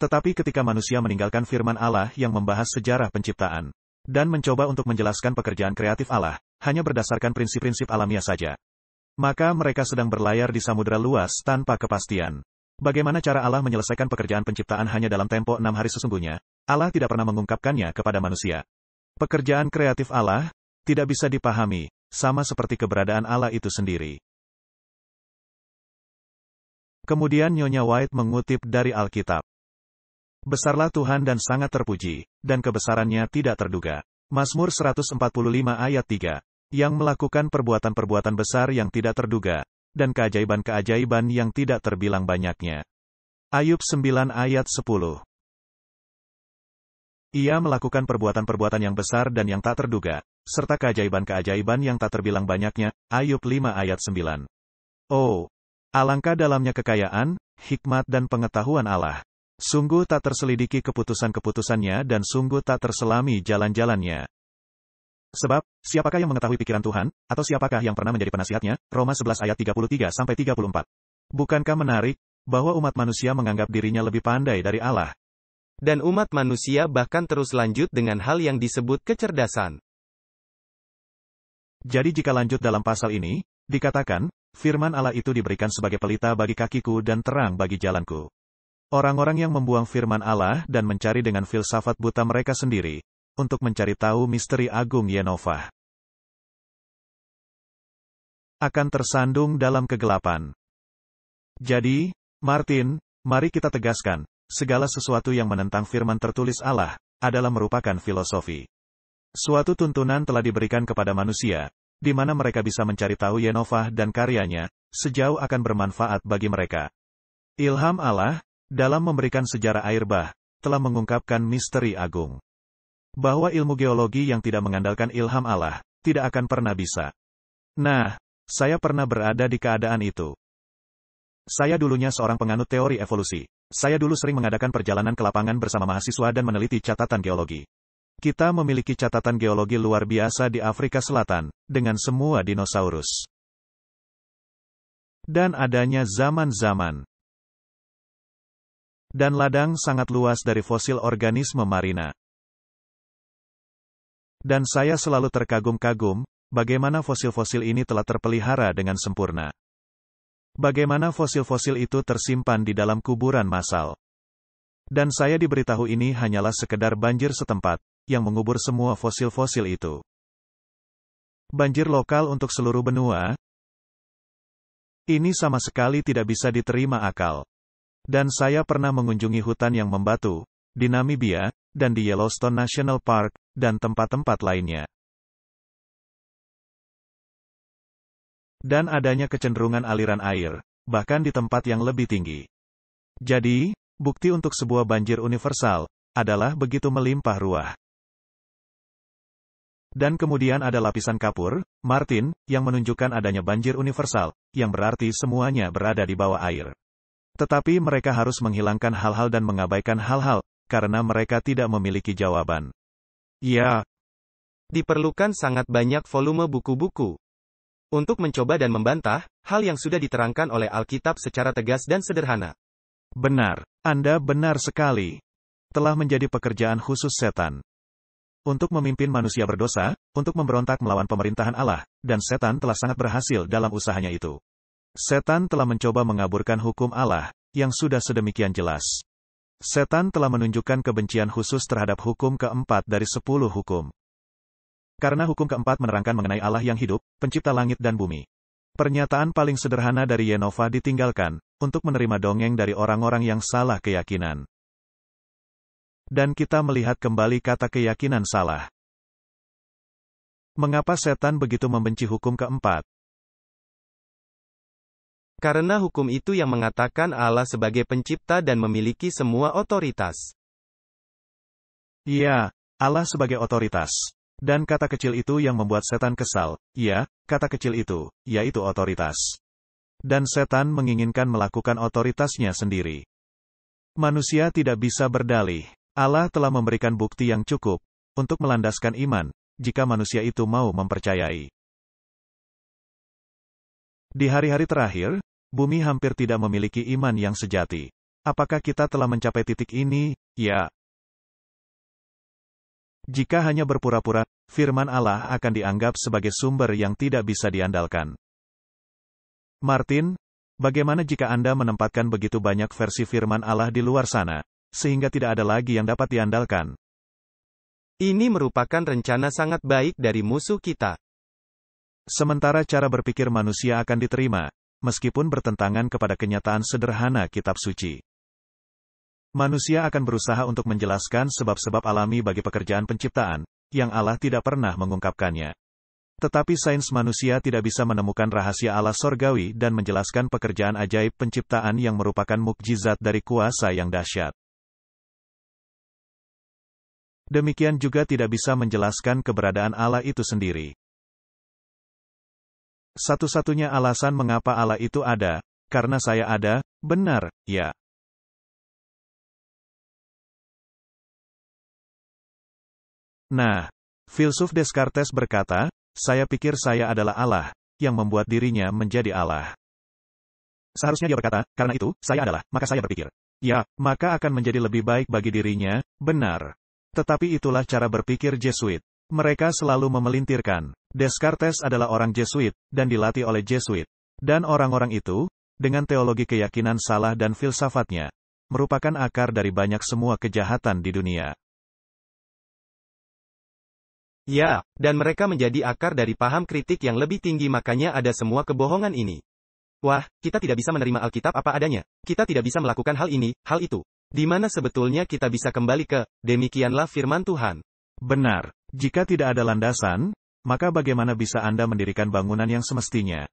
Tetapi ketika manusia meninggalkan firman Allah yang membahas sejarah penciptaan, dan mencoba untuk menjelaskan pekerjaan kreatif Allah, hanya berdasarkan prinsip-prinsip alamiah saja, maka mereka sedang berlayar di samudera luas tanpa kepastian. Bagaimana cara Allah menyelesaikan pekerjaan penciptaan hanya dalam tempo 6 hari sesungguhnya? Allah tidak pernah mengungkapkannya kepada manusia. Pekerjaan kreatif Allah tidak bisa dipahami sama seperti keberadaan Allah itu sendiri. Kemudian Nyonya White mengutip dari Alkitab. Besarlah Tuhan dan sangat terpuji, dan kebesarannya tidak terduga. Mazmur 145 ayat 3. Yang melakukan perbuatan-perbuatan besar yang tidak terduga, dan keajaiban-keajaiban yang tidak terbilang banyaknya. Ayub 9 ayat 10. Ia melakukan perbuatan-perbuatan yang besar dan yang tak terduga, serta keajaiban-keajaiban yang tak terbilang banyaknya. Ayub 5 ayat 9. Oh! Alangkah dalamnya kekayaan, hikmat dan pengetahuan Allah. Sungguh tak terselidiki keputusan-keputusannya dan sungguh tak terselami jalan-jalannya. Sebab, siapakah yang mengetahui pikiran Tuhan, atau siapakah yang pernah menjadi penasihatnya? Roma 11 ayat 33-34. Bukankah menarik, bahwa umat manusia menganggap dirinya lebih pandai dari Allah? Dan umat manusia bahkan terus lanjut dengan hal yang disebut kecerdasan. Jadi jika lanjut dalam pasal ini, dikatakan, firman Allah itu diberikan sebagai pelita bagi kakiku dan terang bagi jalanku. Orang-orang yang membuang firman Allah dan mencari dengan filsafat buta mereka sendiri, untuk mencari tahu misteri agung Yenovah, akan tersandung dalam kegelapan. Jadi, Martin, mari kita tegaskan, segala sesuatu yang menentang firman tertulis Allah, adalah merupakan filosofi. Suatu tuntunan telah diberikan kepada manusia, di mana mereka bisa mencari tahu Yenovah dan karyanya, sejauh akan bermanfaat bagi mereka. Ilham Allah, dalam memberikan sejarah air bah, telah mengungkapkan misteri agung. Bahwa ilmu geologi yang tidak mengandalkan ilham Allah, tidak akan pernah bisa. Nah, saya pernah berada di keadaan itu. Saya dulunya seorang penganut teori evolusi. Saya dulu sering mengadakan perjalanan ke lapangan bersama mahasiswa dan meneliti catatan geologi. Kita memiliki catatan geologi luar biasa di Afrika Selatan, dengan semua dinosaurus. Dan adanya zaman-zaman dan ladang sangat luas dari fosil organisme marina. Dan saya selalu terkagum-kagum, bagaimana fosil-fosil ini telah terpelihara dengan sempurna. Bagaimana fosil-fosil itu tersimpan di dalam kuburan massal. Dan saya diberitahu ini hanyalah sekedar banjir setempat, yang mengubur semua fosil-fosil itu. Banjir lokal untuk seluruh benua? Ini sama sekali tidak bisa diterima akal. Dan saya pernah mengunjungi hutan yang membatu, di Namibia, dan di Yellowstone National Park, dan tempat-tempat lainnya. Dan adanya kecenderungan aliran air, bahkan di tempat yang lebih tinggi. Jadi, bukti untuk sebuah banjir universal, adalah begitu melimpah ruah. Dan kemudian ada lapisan kapur, Martin, yang menunjukkan adanya banjir universal, yang berarti semuanya berada di bawah air. Tetapi mereka harus menghilangkan hal-hal dan mengabaikan hal-hal, karena mereka tidak memiliki jawaban. Ya, diperlukan sangat banyak volume buku-buku untuk mencoba dan membantah hal yang sudah diterangkan oleh Alkitab secara tegas dan sederhana. Benar, Anda benar sekali. Telah menjadi pekerjaan khusus setan untuk memimpin manusia berdosa, untuk memberontak melawan pemerintahan Allah, dan setan telah sangat berhasil dalam usahanya itu. Setan telah mencoba mengaburkan hukum Allah, yang sudah sedemikian jelas. Setan telah menunjukkan kebencian khusus terhadap hukum keempat dari 10 hukum. Karena hukum keempat menerangkan mengenai Allah yang hidup, pencipta langit dan bumi. Pernyataan paling sederhana dari Yenovah ditinggalkan, untuk menerima dongeng dari orang-orang yang salah keyakinan. Dan kita melihat kembali kata keyakinan salah. Mengapa setan begitu membenci hukum keempat? Karena hukum itu yang mengatakan Allah sebagai pencipta dan memiliki semua otoritas. Ya, Allah sebagai otoritas. Dan kata kecil itu yang membuat setan kesal. Ya, kata kecil itu, yaitu otoritas. Dan setan menginginkan melakukan otoritasnya sendiri. Manusia tidak bisa berdalih. Allah telah memberikan bukti yang cukup untuk melandaskan iman, jika manusia itu mau mempercayai. Di hari-hari terakhir, bumi hampir tidak memiliki iman yang sejati. Apakah kita telah mencapai titik ini? Ya. Jika hanya berpura-pura, firman Allah akan dianggap sebagai sumber yang tidak bisa diandalkan. Martin, bagaimana jika Anda menempatkan begitu banyak versi firman Allah di luar sana, sehingga tidak ada lagi yang dapat diandalkan? Ini merupakan rencana sangat baik dari musuh kita. Sementara cara berpikir manusia akan diterima, meskipun bertentangan kepada kenyataan sederhana kitab suci. Manusia akan berusaha untuk menjelaskan sebab-sebab alami bagi pekerjaan penciptaan, yang Allah tidak pernah mengungkapkannya. Tetapi sains manusia tidak bisa menemukan rahasia Allah sorgawi dan menjelaskan pekerjaan ajaib penciptaan yang merupakan mukjizat dari kuasa yang dahsyat. Demikian juga tidak bisa menjelaskan keberadaan Allah itu sendiri. Satu-satunya alasan mengapa Allah itu ada, karena saya ada, benar, ya. Nah, filsuf Descartes berkata, saya pikir saya adalah Allah, yang membuat dirinya menjadi Allah. Seharusnya dia berkata, karena itu, saya adalah, maka saya berpikir. Ya, maka akan menjadi lebih baik bagi dirinya, benar. Tetapi itulah cara berpikir Jesuit. Mereka selalu memelintirkan. Descartes adalah orang Jesuit, dan dilatih oleh Jesuit. Dan orang-orang itu, dengan teologi keyakinan salah dan filsafatnya, merupakan akar dari banyak semua kejahatan di dunia. Ya, dan mereka menjadi akar dari paham kritik yang lebih tinggi, makanya ada semua kebohongan ini. Wah, kita tidak bisa menerima Alkitab apa adanya. Kita tidak bisa melakukan hal ini, hal itu. Di mana sebetulnya kita bisa kembali ke, demikianlah firman Tuhan. Benar. Jika tidak ada landasan, maka bagaimana bisa Anda mendirikan bangunan yang semestinya?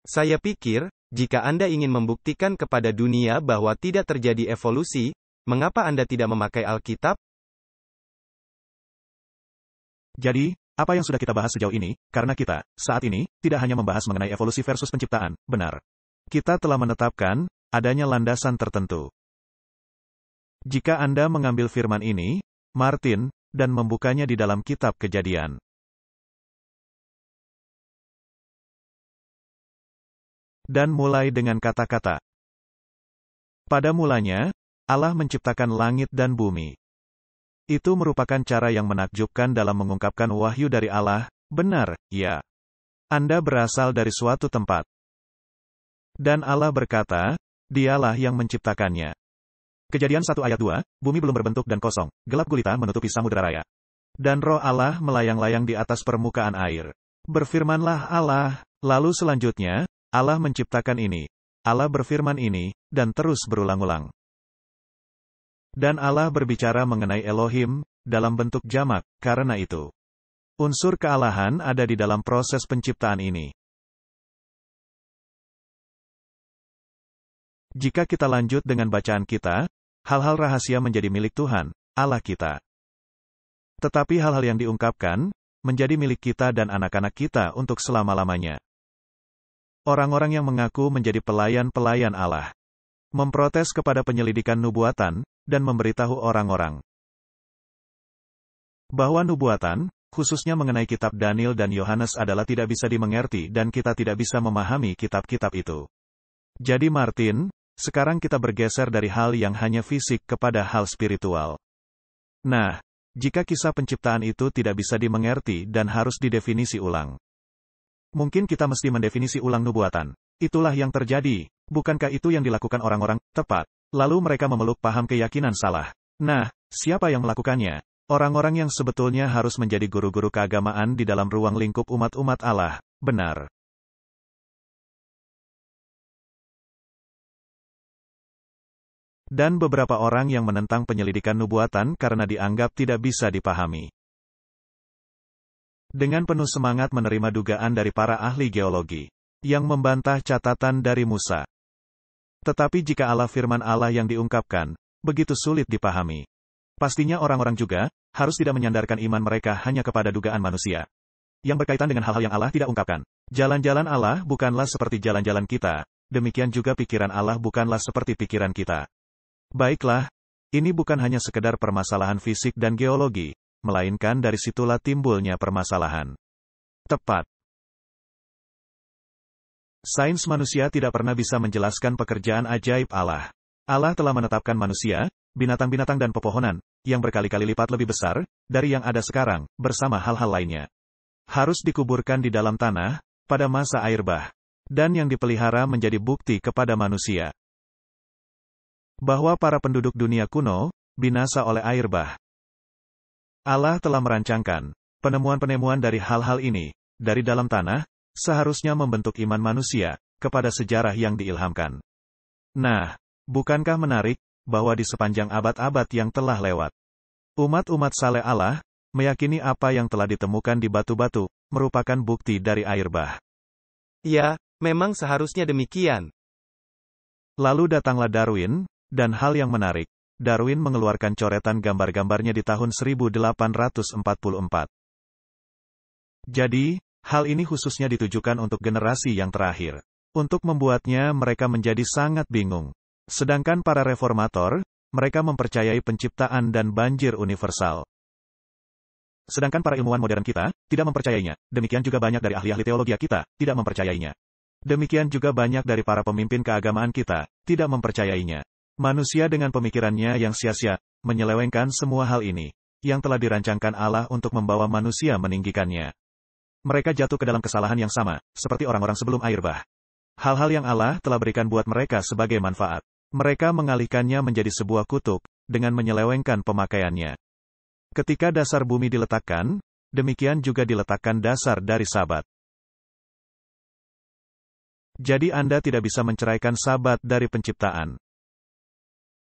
Saya pikir, jika Anda ingin membuktikan kepada dunia bahwa tidak terjadi evolusi, mengapa Anda tidak memakai Alkitab? Jadi, apa yang sudah kita bahas sejauh ini, karena kita, saat ini, tidak hanya membahas mengenai evolusi versus penciptaan, benar. Kita telah menetapkan, adanya landasan tertentu. Jika Anda mengambil firman ini, Martin, dan membukanya di dalam kitab Kejadian. Dan mulai dengan kata-kata. Pada mulanya, Allah menciptakan langit dan bumi. Itu merupakan cara yang menakjubkan dalam mengungkapkan wahyu dari Allah, benar, ya. Anda berasal dari suatu tempat. Dan Allah berkata, dialah yang menciptakannya. Kejadian 1 ayat 2, bumi belum berbentuk dan kosong, gelap gulita menutupi samudera raya. Dan roh Allah melayang-layang di atas permukaan air. Berfirmanlah Allah, lalu selanjutnya, Allah menciptakan ini. Allah berfirman ini, dan terus berulang-ulang. Dan Allah berbicara mengenai Elohim, dalam bentuk jamak, karena itu. Unsur kealahan ada di dalam proses penciptaan ini. Jika kita lanjut dengan bacaan kita, hal-hal rahasia menjadi milik Tuhan, Allah kita. Tetapi hal-hal yang diungkapkan, menjadi milik kita dan anak-anak kita untuk selama-lamanya. Orang-orang yang mengaku menjadi pelayan-pelayan Allah, memprotes kepada penyelidikan nubuatan, dan memberitahu orang-orang bahwa nubuatan, khususnya mengenai kitab Daniel dan Yohanes adalah tidak bisa dimengerti dan kita tidak bisa memahami kitab-kitab itu. Jadi Martin, sekarang kita bergeser dari hal yang hanya fisik kepada hal spiritual. Nah, jika kisah penciptaan itu tidak bisa dimengerti dan harus didefinisi ulang, mungkin kita mesti mendefinisi ulang nubuatan. Itulah yang terjadi. Bukankah itu yang dilakukan orang-orang? Tepat. Lalu mereka memeluk paham keyakinan salah. Nah, siapa yang melakukannya? Orang-orang yang sebetulnya harus menjadi guru-guru keagamaan di dalam ruang lingkup umat-umat Allah. Benar. Dan beberapa orang yang menentang penyelidikan nubuatan karena dianggap tidak bisa dipahami. Dengan penuh semangat menerima dugaan dari para ahli geologi, yang membantah catatan dari Musa. Tetapi jika Allah firman Allah yang diungkapkan, begitu sulit dipahami. Pastinya orang-orang juga, harus tidak menyandarkan iman mereka hanya kepada dugaan manusia. Yang berkaitan dengan hal-hal yang Allah tidak ungkapkan. Jalan-jalan Allah bukanlah seperti jalan-jalan kita, demikian juga pikiran Allah bukanlah seperti pikiran kita. Baiklah, ini bukan hanya sekedar permasalahan fisik dan geologi, melainkan dari situlah timbulnya permasalahan. Tepat. Sains manusia tidak pernah bisa menjelaskan pekerjaan ajaib Allah. Allah telah menetapkan manusia, binatang-binatang dan pepohonan, yang berkali-kali lipat lebih besar, dari yang ada sekarang, bersama hal-hal lainnya. Harus dikuburkan di dalam tanah, pada masa air bah. Dan yang dipelihara menjadi bukti kepada manusia bahwa para penduduk dunia kuno, binasa oleh air bah. Allah telah merancangkan penemuan-penemuan dari hal-hal ini, dari dalam tanah, seharusnya membentuk iman manusia kepada sejarah yang diilhamkan. Nah, bukankah menarik bahwa di sepanjang abad-abad yang telah lewat, umat-umat saleh Allah meyakini apa yang telah ditemukan di batu-batu merupakan bukti dari air bah. Ya, memang seharusnya demikian. Lalu datanglah Darwin, dan hal yang menarik, Darwin mengeluarkan coretan gambar-gambarnya di tahun 1844. Jadi, hal ini khususnya ditujukan untuk generasi yang terakhir. Untuk membuatnya mereka menjadi sangat bingung. Sedangkan para reformator, mereka mempercayai penciptaan dan banjir universal. Sedangkan para ilmuwan modern kita, tidak mempercayainya. Demikian juga banyak dari ahli-ahli teologi kita, tidak mempercayainya. Demikian juga banyak dari para pemimpin keagamaan kita, tidak mempercayainya. Manusia dengan pemikirannya yang sia-sia, menyelewengkan semua hal ini, yang telah dirancangkan Allah untuk membawa manusia meninggikannya. Mereka jatuh ke dalam kesalahan yang sama, seperti orang-orang sebelum air bah. Hal-hal yang Allah telah berikan buat mereka sebagai manfaat. Mereka mengalihkannya menjadi sebuah kutuk, dengan menyelewengkan pemakaiannya. Ketika dasar bumi diletakkan, demikian juga diletakkan dasar dari Sabat. Jadi Anda tidak bisa menceraikan Sabat dari penciptaan.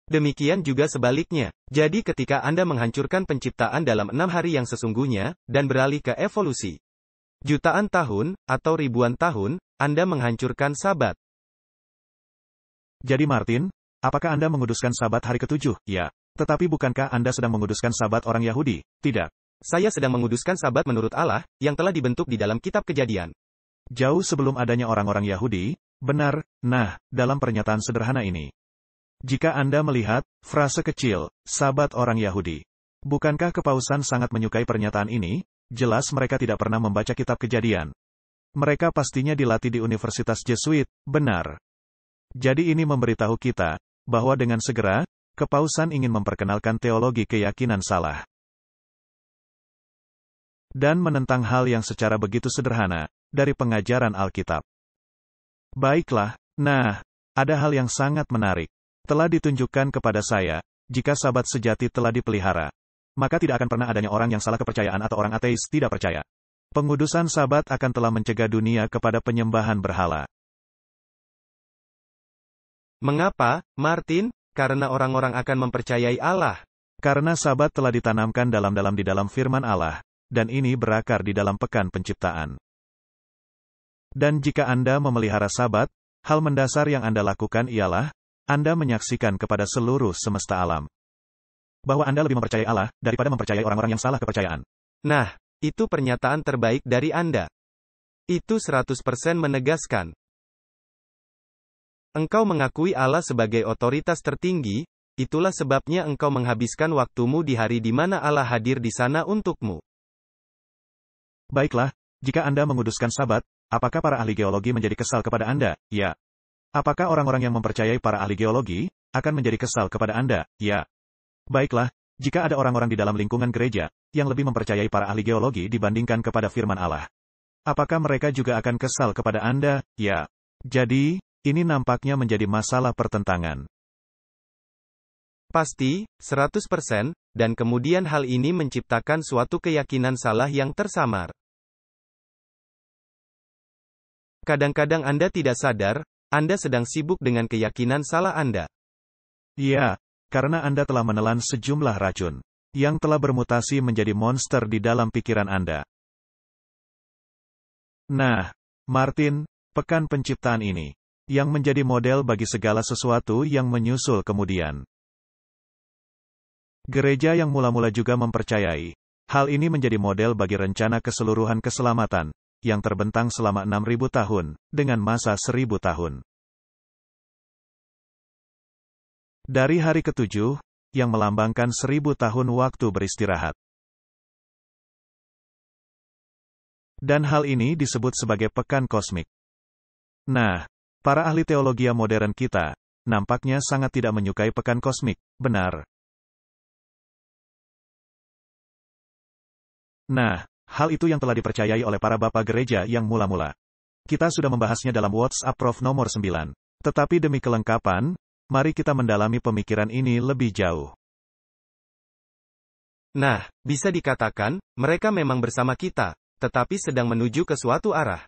Demikian juga sebaliknya. Jadi ketika Anda menghancurkan penciptaan dalam 6 hari yang sesungguhnya, dan beralih ke evolusi jutaan tahun, atau ribuan tahun, Anda menghancurkan Sabat. Jadi Martin, apakah Anda menguduskan Sabat hari ke-7? Ya. Tetapi bukankah Anda sedang menguduskan Sabat orang Yahudi? Tidak. Saya sedang menguduskan Sabat menurut Allah, yang telah dibentuk di dalam kitab Kejadian. Jauh sebelum adanya orang-orang Yahudi, benar, nah, dalam pernyataan sederhana ini. Jika Anda melihat, frase kecil, Sabat orang Yahudi. Bukankah kepausan sangat menyukai pernyataan ini? Jelas mereka tidak pernah membaca kitab Kejadian. Mereka pastinya dilatih di Universitas Jesuit, benar. Jadi ini memberitahu kita, bahwa dengan segera, kepausan ingin memperkenalkan teologi keyakinan salah. Dan menentang hal yang secara begitu sederhana, dari pengajaran Alkitab. Baiklah, nah, ada hal yang sangat menarik. Telah ditunjukkan kepada saya, jika Sabat sejati telah dipelihara, maka tidak akan pernah adanya orang yang salah kepercayaan atau orang ateis tidak percaya. Pengudusan Sabat akan telah mencegah dunia kepada penyembahan berhala. Mengapa, Martin? Karena orang-orang akan mempercayai Allah. Karena Sabat telah ditanamkan dalam di dalam firman Allah, dan ini berakar di dalam pekan penciptaan. Dan jika Anda memelihara Sabat, hal mendasar yang Anda lakukan ialah, Anda menyaksikan kepada seluruh semesta alam, bahwa Anda lebih mempercayai Allah, daripada mempercayai orang-orang yang salah kepercayaan. Nah, itu pernyataan terbaik dari Anda. Itu 100% menegaskan. Engkau mengakui Allah sebagai otoritas tertinggi, itulah sebabnya engkau menghabiskan waktumu di hari di mana Allah hadir di sana untukmu. Baiklah, jika Anda menguduskan Sabat, apakah para ahli geologi menjadi kesal kepada Anda? Ya. Apakah orang-orang yang mempercayai para ahli geologi akan menjadi kesal kepada Anda? Ya. Baiklah, jika ada orang-orang di dalam lingkungan gereja yang lebih mempercayai para ahli geologi dibandingkan kepada firman Allah, apakah mereka juga akan kesal kepada Anda? Ya. Jadi, ini nampaknya menjadi masalah pertentangan. Pasti, 100%, dan kemudian hal ini menciptakan suatu keyakinan salah yang tersamar. Kadang-kadang Anda tidak sadar, Anda sedang sibuk dengan keyakinan salah Anda. Ya, karena Anda telah menelan sejumlah racun yang telah bermutasi menjadi monster di dalam pikiran Anda. Nah, Martin, pekan penciptaan ini, yang menjadi model bagi segala sesuatu yang menyusul kemudian. Gereja yang mula-mula juga mempercayai, hal ini menjadi model bagi rencana keseluruhan keselamatan, yang terbentang selama 6.000 tahun, dengan masa 1.000 tahun. Dari hari ke-7, yang melambangkan 1.000 tahun waktu beristirahat. Dan hal ini disebut sebagai pekan kosmik. Nah, para ahli teologi modern kita, nampaknya sangat tidak menyukai pekan kosmik, benar. Nah, hal itu yang telah dipercayai oleh para bapak gereja yang mula-mula. Kita sudah membahasnya dalam WhatsApp Prof nomor 9. Tetapi demi kelengkapan, mari kita mendalami pemikiran ini lebih jauh. Nah, bisa dikatakan, mereka memang bersama kita, tetapi sedang menuju ke suatu arah.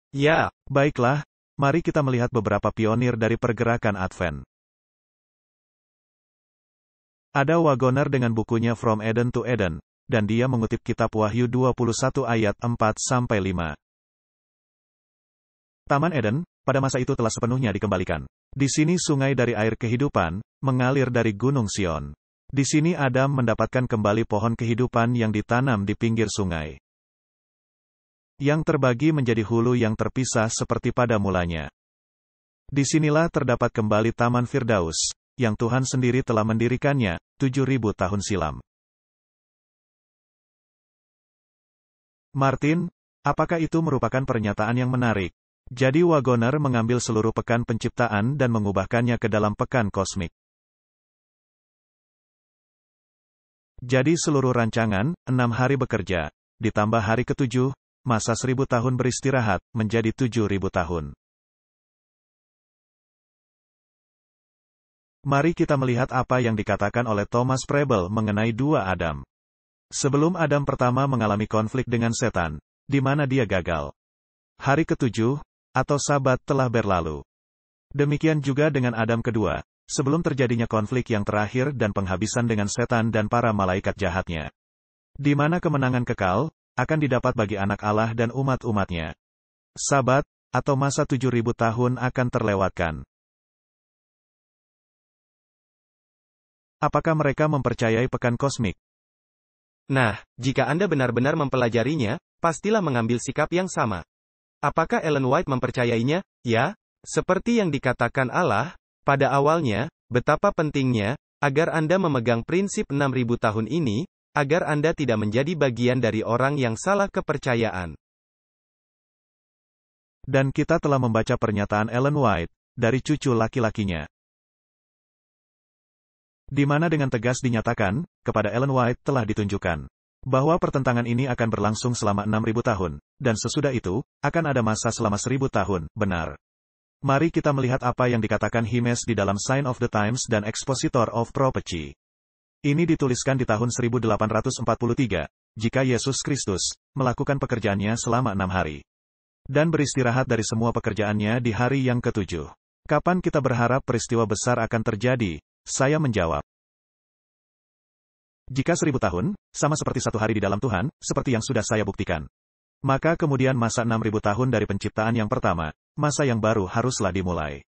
Ya, Baiklah, mari kita melihat beberapa pionir dari pergerakan Advent. Ada Wagoner dengan bukunya From Eden to Eden, dan dia mengutip kitab Wahyu 21 ayat 4-5. Taman Eden, pada masa itu telah sepenuhnya dikembalikan. Di sini sungai dari air kehidupan, mengalir dari Gunung Sion. Di sini Adam mendapatkan kembali pohon kehidupan yang ditanam di pinggir sungai, yang terbagi menjadi hulu yang terpisah seperti pada mulanya. Disinilah terdapat kembali Taman Firdaus, yang Tuhan sendiri telah mendirikannya, 7.000 tahun silam. Martin, apakah itu merupakan pernyataan yang menarik? Jadi Wagoner mengambil seluruh pekan penciptaan dan mengubahkannya ke dalam pekan kosmik. Jadi seluruh rancangan, 6 hari bekerja, ditambah hari ke-7, masa 1.000 tahun beristirahat, menjadi 7.000 tahun. Mari kita melihat apa yang dikatakan oleh Thomas Prebble mengenai dua Adam. Sebelum Adam pertama mengalami konflik dengan setan, di mana dia gagal. Hari ke-7, atau Sabat telah berlalu. Demikian juga dengan Adam kedua, sebelum terjadinya konflik yang terakhir dan penghabisan dengan setan dan para malaikat jahatnya. Di mana kemenangan kekal, akan didapat bagi anak Allah dan umat-umatnya. Sabat, atau masa 7.000 tahun akan terlewatkan. Apakah mereka mempercayai pekan kosmik? Nah, jika Anda benar-benar mempelajarinya, pastilah mengambil sikap yang sama. Apakah Ellen White mempercayainya? Ya, seperti yang dikatakan Allah, pada awalnya, betapa pentingnya, agar Anda memegang prinsip 6.000 tahun ini, agar Anda tidak menjadi bagian dari orang yang salah kepercayaan. Dan kita telah membaca pernyataan Ellen White, dari cucu laki-lakinya. Di mana dengan tegas dinyatakan, kepada Ellen White telah ditunjukkan, bahwa pertentangan ini akan berlangsung selama 6.000 tahun, dan sesudah itu, akan ada masa selama 1.000 tahun, benar. Mari kita melihat apa yang dikatakan Himes di dalam Sign of the Times dan Expositor of Prophecy. Ini dituliskan di tahun 1843, jika Yesus Kristus melakukan pekerjaannya selama 6 hari. Dan beristirahat dari semua pekerjaannya di hari yang ke-7. Kapan kita berharap peristiwa besar akan terjadi? Saya menjawab. Jika 1.000 tahun, sama seperti 1 hari di dalam Tuhan, seperti yang sudah saya buktikan. Maka kemudian masa 6.000 tahun dari penciptaan yang pertama, masa yang baru haruslah dimulai.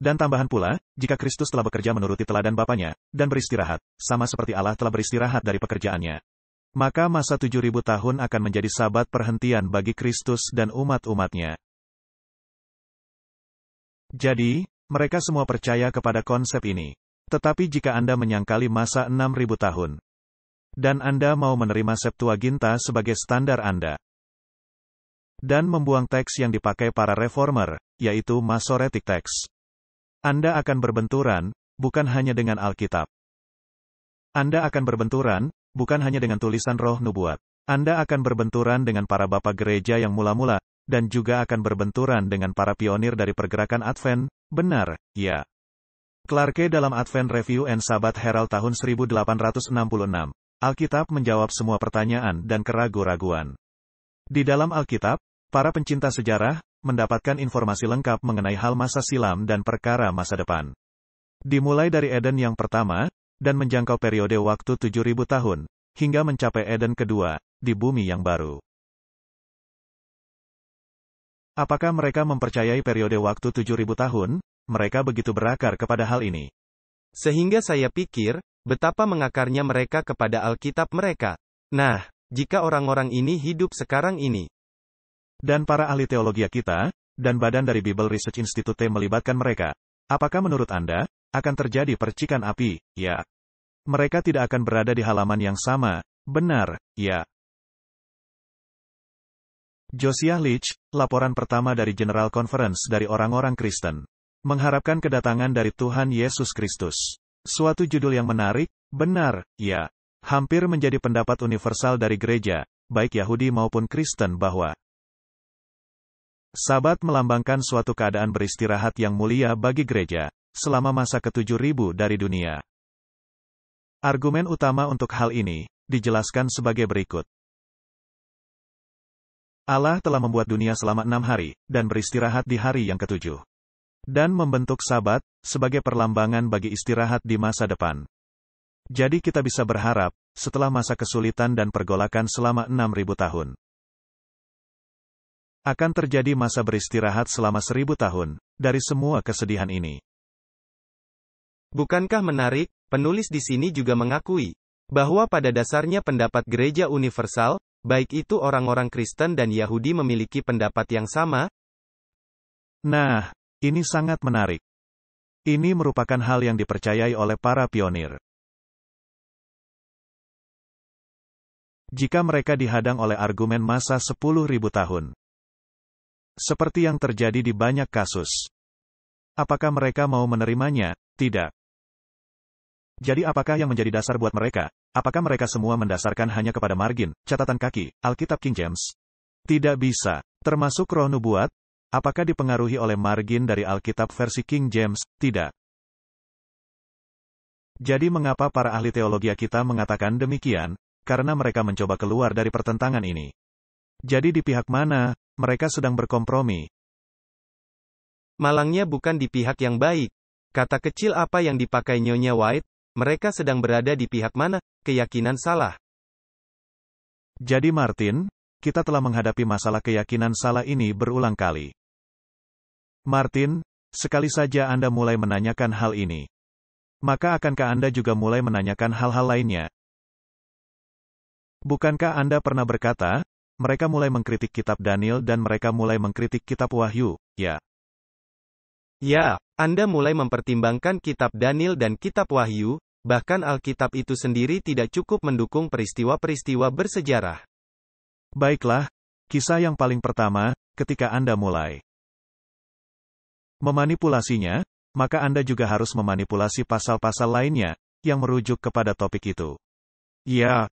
Dan tambahan pula, jika Kristus telah bekerja menuruti teladan Bapanya, dan beristirahat, sama seperti Allah telah beristirahat dari pekerjaannya. Maka masa 7.000 tahun akan menjadi sabat perhentian bagi Kristus dan umat-umatnya. Jadi, mereka semua percaya kepada konsep ini. Tetapi jika Anda menyangkali masa 6.000 tahun, dan Anda mau menerima Septuaginta sebagai standar Anda, dan membuang teks yang dipakai para reformer, yaitu Masoretic Text, Anda akan berbenturan, bukan hanya dengan Alkitab. Anda akan berbenturan, bukan hanya dengan tulisan roh nubuat. Anda akan berbenturan dengan para bapak gereja yang mula-mula, dan juga akan berbenturan dengan para pionir dari pergerakan Advent, benar, ya. Clarke dalam Advent Review and Sabbath Herald tahun 1866, Alkitab menjawab semua pertanyaan dan keraguan-raguan. Di dalam Alkitab, para pencinta sejarah mendapatkan informasi lengkap mengenai hal masa silam dan perkara masa depan. Dimulai dari Eden yang pertama, dan menjangkau periode waktu 7.000 tahun, hingga mencapai Eden kedua, di bumi yang baru. Apakah mereka mempercayai periode waktu 7.000 tahun? Mereka begitu berakar kepada hal ini. Sehingga saya pikir, betapa mengakarnya mereka kepada Alkitab mereka. Nah, jika orang-orang ini hidup sekarang ini, dan para ahli teologi kita, dan badan dari Bible Research Institute melibatkan mereka, apakah menurut Anda, akan terjadi percikan api? Ya. Mereka tidak akan berada di halaman yang sama, benar, ya. Josiah Leach, laporan pertama dari General Conference dari orang-orang Kristen, mengharapkan kedatangan dari Tuhan Yesus Kristus. Suatu judul yang menarik, benar, ya. Hampir menjadi pendapat universal dari gereja, baik Yahudi maupun Kristen bahwa Sabat melambangkan suatu keadaan beristirahat yang mulia bagi gereja, selama masa ke-7.000 dari dunia. Argumen utama untuk hal ini, dijelaskan sebagai berikut. Allah telah membuat dunia selama 6 hari, dan beristirahat di hari yang ke-7. Dan membentuk Sabat, sebagai perlambangan bagi istirahat di masa depan. Jadi kita bisa berharap, setelah masa kesulitan dan pergolakan selama 6.000 tahun, akan terjadi masa beristirahat selama 1.000 tahun, dari semua kesedihan ini. Bukankah menarik, penulis di sini juga mengakui, bahwa pada dasarnya pendapat gereja universal, baik itu orang-orang Kristen dan Yahudi memiliki pendapat yang sama? Nah, ini sangat menarik. Ini merupakan hal yang dipercayai oleh para pionir. Jika mereka dihadang oleh argumen masa 10.000 tahun, seperti yang terjadi di banyak kasus, apakah mereka mau menerimanya? Tidak. Jadi apakah yang menjadi dasar buat mereka? Apakah mereka semua mendasarkan hanya kepada margin, catatan kaki, Alkitab King James? Tidak bisa. Termasuk Roh Nubuat, apakah dipengaruhi oleh margin dari Alkitab versi King James? Tidak. Jadi mengapa para ahli teologi kita mengatakan demikian? Karena mereka mencoba keluar dari pertentangan ini. Jadi di pihak mana, mereka sedang berkompromi. Malangnya bukan di pihak yang baik. Kata kecil apa yang dipakai Nyonya White, mereka sedang berada di pihak mana, keyakinan salah. Jadi Martin, kita telah menghadapi masalah keyakinan salah ini berulang kali. Martin, sekali saja Anda mulai menanyakan hal ini, maka akankah Anda juga mulai menanyakan hal-hal lainnya? Bukankah Anda pernah berkata, mereka mulai mengkritik kitab Daniel dan mereka mulai mengkritik kitab Wahyu, ya? Ya, Anda mulai mempertimbangkan kitab Daniel dan kitab Wahyu, bahkan Alkitab itu sendiri tidak cukup mendukung peristiwa-peristiwa bersejarah. Baiklah, kisah yang paling pertama, ketika Anda mulai memanipulasinya, maka Anda juga harus memanipulasi pasal-pasal lainnya, yang merujuk kepada topik itu. Ya.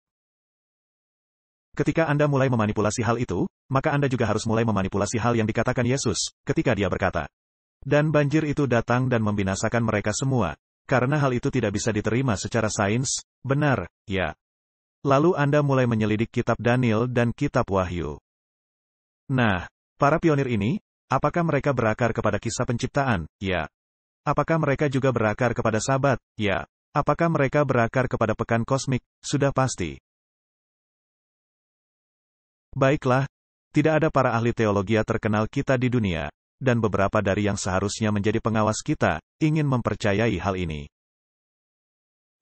Ketika Anda mulai memanipulasi hal itu, maka Anda juga harus mulai memanipulasi hal yang dikatakan Yesus, ketika dia berkata, dan banjir itu datang dan membinasakan mereka semua, karena hal itu tidak bisa diterima secara sains, benar, ya. Lalu Anda mulai menyelidik kitab Daniel dan kitab Wahyu. Nah, para pionir ini, apakah mereka berakar kepada kisah penciptaan? Ya. Apakah mereka juga berakar kepada Sabat? Ya. Apakah mereka berakar kepada pekan kosmik? Sudah pasti. Baiklah, tidak ada para ahli teologi terkenal kita di dunia, dan beberapa dari yang seharusnya menjadi pengawas kita, ingin mempercayai hal ini.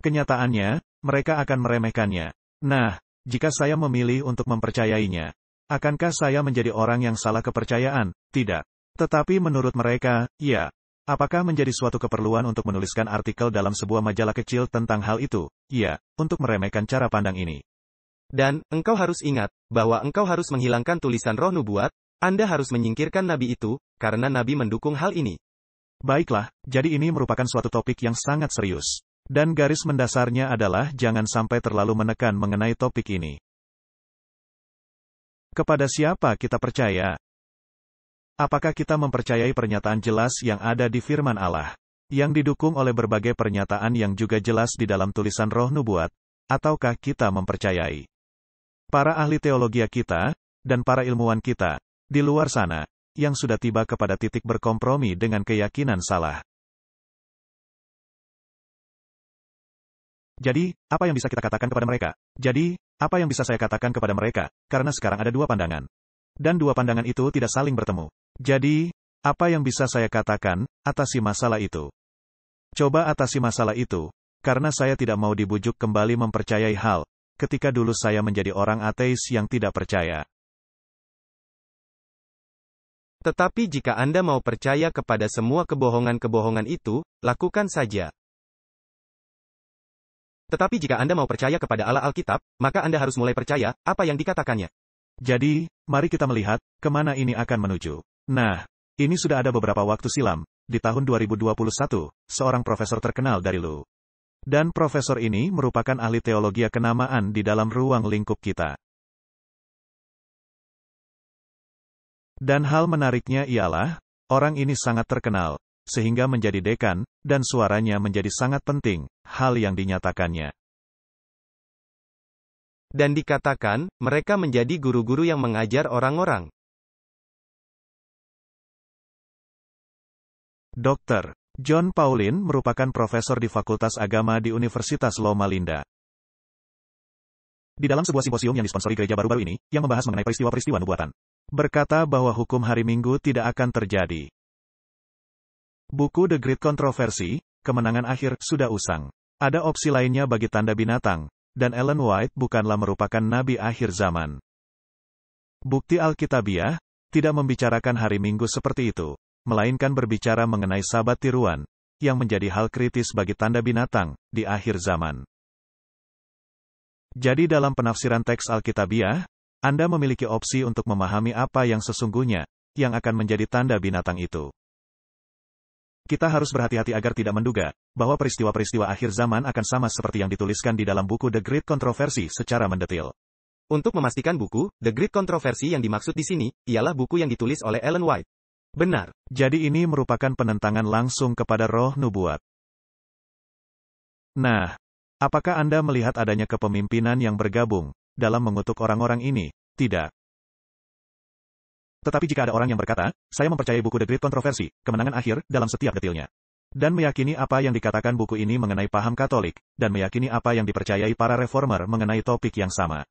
Kenyataannya, mereka akan meremehkannya. Nah, jika saya memilih untuk mempercayainya, akankah saya menjadi orang yang salah kepercayaan? Tidak. Tetapi menurut mereka, ya. Apakah menjadi suatu keperluan untuk menuliskan artikel dalam sebuah majalah kecil tentang hal itu? Ya, untuk meremehkan cara pandang ini. Dan, engkau harus ingat, bahwa engkau harus menghilangkan tulisan Roh Nubuat, Anda harus menyingkirkan nabi itu, karena nabi mendukung hal ini. Baiklah, jadi ini merupakan suatu topik yang sangat serius. Dan garis mendasarnya adalah jangan sampai terlalu menekan mengenai topik ini. Kepada siapa kita percaya? Apakah kita mempercayai pernyataan jelas yang ada di firman Allah, yang didukung oleh berbagai pernyataan yang juga jelas di dalam tulisan Roh Nubuat, ataukah kita mempercayai para ahli teologi kita, dan para ilmuwan kita, di luar sana, yang sudah tiba kepada titik berkompromi dengan keyakinan salah? Jadi, apa yang bisa kita katakan kepada mereka? Jadi, apa yang bisa saya katakan kepada mereka? Karena sekarang ada dua pandangan. Dan dua pandangan itu tidak saling bertemu. Jadi, apa yang bisa saya katakan, atasi masalah itu? Coba atasi masalah itu, karena saya tidak mau dibujuk kembali mempercayai hal, ketika dulu saya menjadi orang ateis yang tidak percaya. Tetapi jika Anda mau percaya kepada semua kebohongan-kebohongan itu, lakukan saja. Tetapi jika Anda mau percaya kepada Allah Alkitab, maka Anda harus mulai percaya apa yang dikatakannya. Jadi, mari kita melihat kemana ini akan menuju. Nah, ini sudah ada beberapa waktu silam, di tahun 2021, seorang profesor terkenal dari LU. Dan profesor ini merupakan ahli teologi kenamaan di dalam ruang lingkup kita. Dan hal menariknya ialah, orang ini sangat terkenal, sehingga menjadi dekan, dan suaranya menjadi sangat penting, hal yang dinyatakannya. Dan dikatakan, mereka menjadi guru-guru yang mengajar orang-orang. Dr. John Pauline merupakan profesor di Fakultas Agama di Universitas Loma Linda. Di dalam sebuah simposium yang disponsori gereja baru-baru ini, yang membahas mengenai peristiwa-peristiwa nubuatan, berkata bahwa hukum hari Minggu tidak akan terjadi. Buku The Great Controversy, Kemenangan Akhir, sudah usang. Ada opsi lainnya bagi tanda binatang, dan Ellen White bukanlah merupakan nabi akhir zaman. Bukti Alkitabiah tidak membicarakan hari Minggu seperti itu, melainkan berbicara mengenai Sabat tiruan, yang menjadi hal kritis bagi tanda binatang di akhir zaman. Jadi dalam penafsiran teks Alkitabiah, Anda memiliki opsi untuk memahami apa yang sesungguhnya, yang akan menjadi tanda binatang itu. Kita harus berhati-hati agar tidak menduga, bahwa peristiwa-peristiwa akhir zaman akan sama seperti yang dituliskan di dalam buku The Great Controversy secara mendetil. Untuk memastikan buku, The Great Controversy yang dimaksud di sini, ialah buku yang ditulis oleh Ellen White. Benar. Jadi ini merupakan penentangan langsung kepada roh nubuat. Nah, apakah Anda melihat adanya kepemimpinan yang bergabung, dalam mengutuk orang-orang ini? Tidak. Tetapi jika ada orang yang berkata, saya mempercayai buku The Great Controversy, Kemenangan Akhir, dalam setiap detilnya. Dan meyakini apa yang dikatakan buku ini mengenai paham Katolik, dan meyakini apa yang dipercayai para reformer mengenai topik yang sama.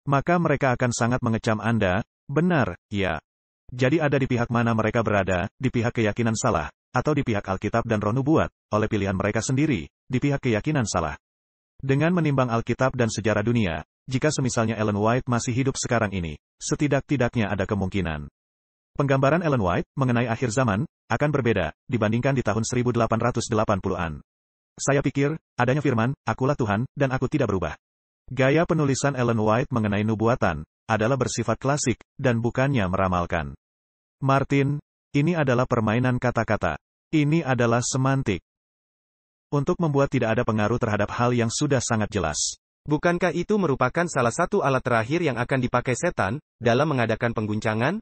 Maka mereka akan sangat mengecam Anda, benar, ya. Jadi ada di pihak mana mereka berada, di pihak keyakinan salah, atau di pihak Alkitab dan roh nubuat, oleh pilihan mereka sendiri, di pihak keyakinan salah. Dengan menimbang Alkitab dan sejarah dunia, jika semisalnya Ellen White masih hidup sekarang ini, setidak-tidaknya ada kemungkinan. Penggambaran Ellen White mengenai akhir zaman akan berbeda dibandingkan di tahun 1880-an. Saya pikir, adanya firman, akulah Tuhan, dan aku tidak berubah. Gaya penulisan Ellen White mengenai nubuatan adalah bersifat klasik dan bukannya meramalkan. Martin, ini adalah permainan kata-kata. Ini adalah semantik. Untuk membuat tidak ada pengaruh terhadap hal yang sudah sangat jelas. Bukankah itu merupakan salah satu alat terakhir yang akan dipakai setan dalam mengadakan pengguncangan?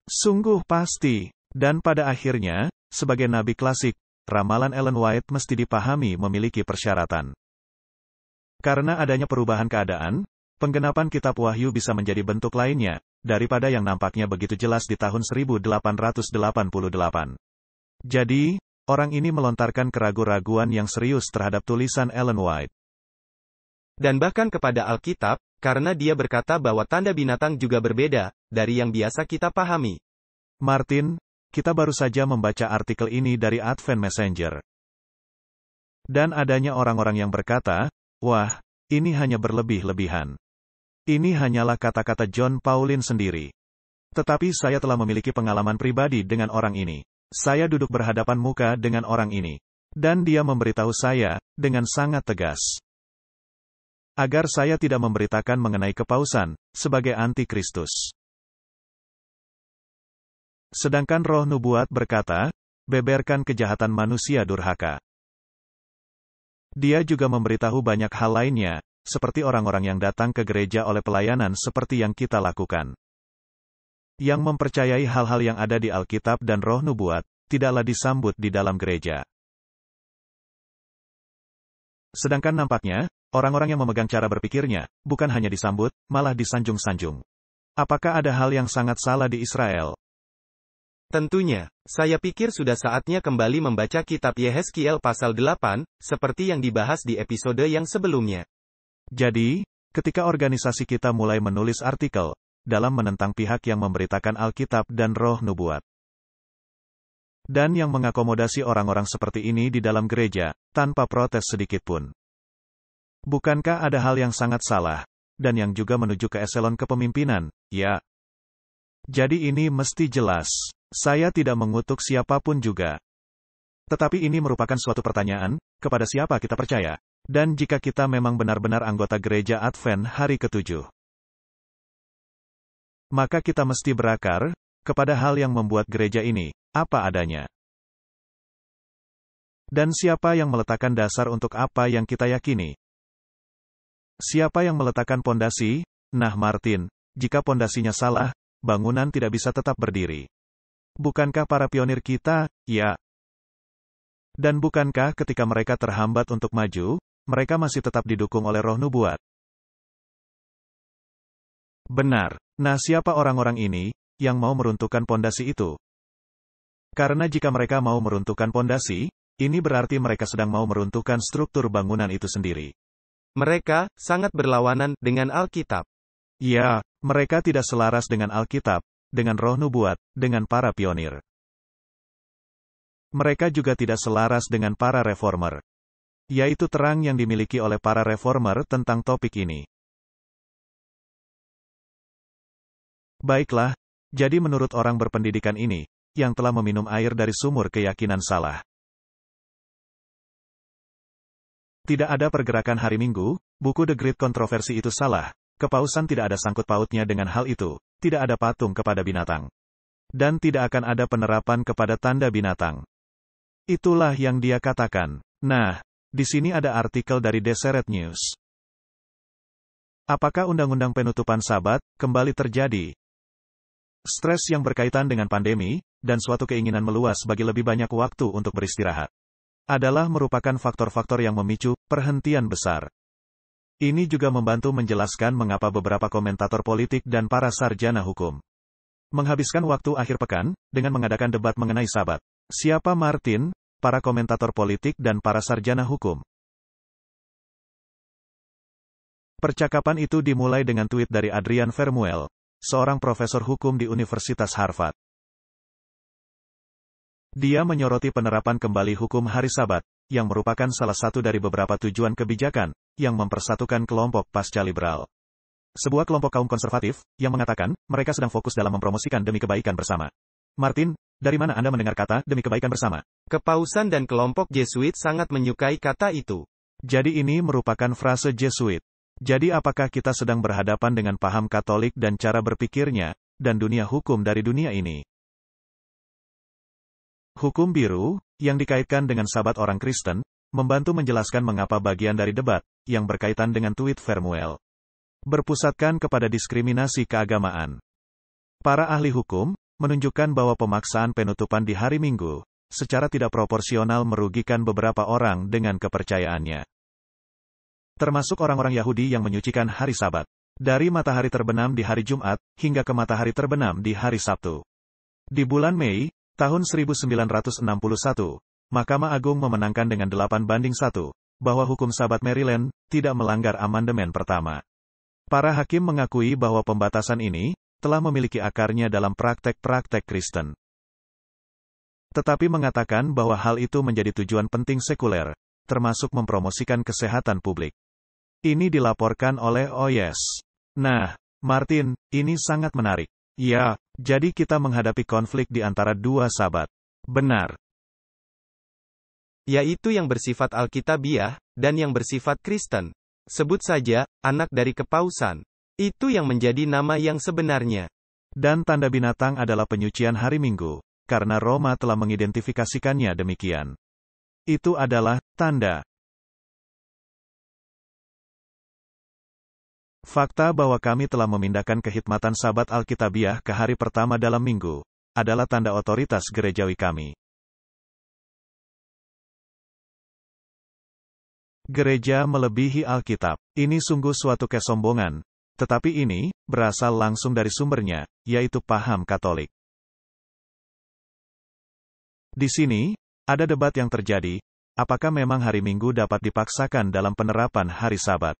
Sungguh pasti. Dan pada akhirnya, sebagai nabi klasik, ramalan Ellen White mesti dipahami memiliki persyaratan. Karena adanya perubahan keadaan, penggenapan kitab Wahyu bisa menjadi bentuk lainnya, daripada yang nampaknya begitu jelas di tahun 1888. Jadi, orang ini melontarkan keraguan-raguan yang serius terhadap tulisan Ellen White. Dan bahkan kepada Alkitab, karena dia berkata bahwa tanda binatang juga berbeda dari yang biasa kita pahami. Martin, kita baru saja membaca artikel ini dari Advent Messenger. Dan adanya orang-orang yang berkata, wah, ini hanya berlebih-lebihan. Ini hanyalah kata-kata John Pauline sendiri. Tetapi saya telah memiliki pengalaman pribadi dengan orang ini. Saya duduk berhadapan muka dengan orang ini. Dan dia memberitahu saya, dengan sangat tegas. Agar saya tidak memberitakan mengenai kepausan, sebagai antikristus. Sedangkan roh nubuat berkata, beberkan kejahatan manusia durhaka. Dia juga memberitahu banyak hal lainnya, seperti orang-orang yang datang ke gereja oleh pelayanan seperti yang kita lakukan. Yang mempercayai hal-hal yang ada di Alkitab dan roh nubuat, tidaklah disambut di dalam gereja. Sedangkan nampaknya, orang-orang yang memegang cara berpikirnya, bukan hanya disambut, malah disanjung-sanjung. Apakah ada hal yang sangat salah di Israel? Tentunya, saya pikir sudah saatnya kembali membaca kitab Yehezkiel pasal 8, seperti yang dibahas di episode yang sebelumnya. Jadi, ketika organisasi kita mulai menulis artikel, dalam menentang pihak yang memberitakan Alkitab dan roh nubuat. Dan yang mengakomodasi orang-orang seperti ini di dalam gereja, tanpa protes sedikit pun. Bukankah ada hal yang sangat salah, dan yang juga menuju ke eselon kepemimpinan, ya? Jadi ini mesti jelas. Saya tidak mengutuk siapapun juga. Tetapi ini merupakan suatu pertanyaan, kepada siapa kita percaya? Dan jika kita memang benar-benar anggota gereja Advent hari ke-7, maka kita mesti berakar kepada hal yang membuat gereja ini apa adanya. Dan siapa yang meletakkan dasar untuk apa yang kita yakini? Siapa yang meletakkan pondasi? Nah Martin, jika pondasinya salah, bangunan tidak bisa tetap berdiri. Bukankah para pionir kita, ya? Dan bukankah ketika mereka terhambat untuk maju, mereka masih tetap didukung oleh roh nubuat? Benar. Nah, siapa orang-orang ini yang mau meruntuhkan pondasi itu? Karena jika mereka mau meruntuhkan pondasi, ini berarti mereka sedang mau meruntuhkan struktur bangunan itu sendiri. Mereka sangat berlawanan dengan Alkitab. Ya, mereka tidak selaras dengan Alkitab, dengan roh nubuat, dengan para pionir. Mereka juga tidak selaras dengan para reformer, yaitu terang yang dimiliki oleh para reformer tentang topik ini. Baiklah, jadi menurut orang berpendidikan ini, yang telah meminum air dari sumur keyakinan salah. Tidak ada pergerakan hari Minggu, buku The Great Controversy itu salah, kepausan tidak ada sangkut pautnya dengan hal itu, tidak ada patung kepada binatang. Dan tidak akan ada penerapan kepada tanda binatang. Itulah yang dia katakan. Nah, di sini ada artikel dari Deseret News. Apakah undang-undang penutupan Sabat kembali terjadi? Stres yang berkaitan dengan pandemi, dan suatu keinginan meluas bagi lebih banyak waktu untuk beristirahat, adalah merupakan faktor-faktor yang memicu perhentian besar. Ini juga membantu menjelaskan mengapa beberapa komentator politik dan para sarjana hukum menghabiskan waktu akhir pekan dengan mengadakan debat mengenai Sabat. Siapa Martin, para komentator politik dan para sarjana hukum? Percakapan itu dimulai dengan tweet dari Adrian Vermuel, seorang profesor hukum di Universitas Harvard. Dia menyoroti penerapan kembali hukum hari Sabat, yang merupakan salah satu dari beberapa tujuan kebijakan yang mempersatukan kelompok pasca-liberal. Sebuah kelompok kaum konservatif yang mengatakan mereka sedang fokus dalam mempromosikan demi kebaikan bersama. Martin, dari mana Anda mendengar kata demi kebaikan bersama? Kepausan dan kelompok Jesuit sangat menyukai kata itu. Jadi ini merupakan frase Jesuit. Jadi apakah kita sedang berhadapan dengan paham Katolik dan cara berpikirnya, dan dunia hukum dari dunia ini? Hukum biru, yang dikaitkan dengan Sabat orang Kristen, membantu menjelaskan mengapa bagian dari debat, yang berkaitan dengan tweet Vermuel, berpusatkan kepada diskriminasi keagamaan. Para ahli hukum menunjukkan bahwa pemaksaan penutupan di hari Minggu, secara tidak proporsional merugikan beberapa orang dengan kepercayaannya. Termasuk orang-orang Yahudi yang menyucikan hari Sabat, dari matahari terbenam di hari Jumat, hingga ke matahari terbenam di hari Sabtu. Di bulan Mei, tahun 1961, Mahkamah Agung memenangkan dengan 8-1, bahwa hukum Sabat Maryland tidak melanggar amandemen pertama. Para hakim mengakui bahwa pembatasan ini telah memiliki akarnya dalam praktek-praktek Kristen. Tetapi mengatakan bahwa hal itu menjadi tujuan penting sekuler, termasuk mempromosikan kesehatan publik. Ini dilaporkan oleh Oyes. Nah, Martin, ini sangat menarik. Ya, jadi kita menghadapi konflik di antara dua Sabat. Benar. Yaitu yang bersifat Alkitabiah, dan yang bersifat Kristen. Sebut saja, anak dari kepausan. Itu yang menjadi nama yang sebenarnya. Dan tanda binatang adalah penyucian hari Minggu, karena Roma telah mengidentifikasikannya demikian. Itu adalah tanda. Fakta bahwa kami telah memindahkan kehikmatan Sabat Alkitabiah ke hari pertama dalam minggu, adalah tanda otoritas gerejawi kami. Gereja melebihi Alkitab. Ini sungguh suatu kesombongan, tetapi ini berasal langsung dari sumbernya, yaitu paham Katolik. Di sini, ada debat yang terjadi, apakah memang hari Minggu dapat dipaksakan dalam penerapan hari Sabat?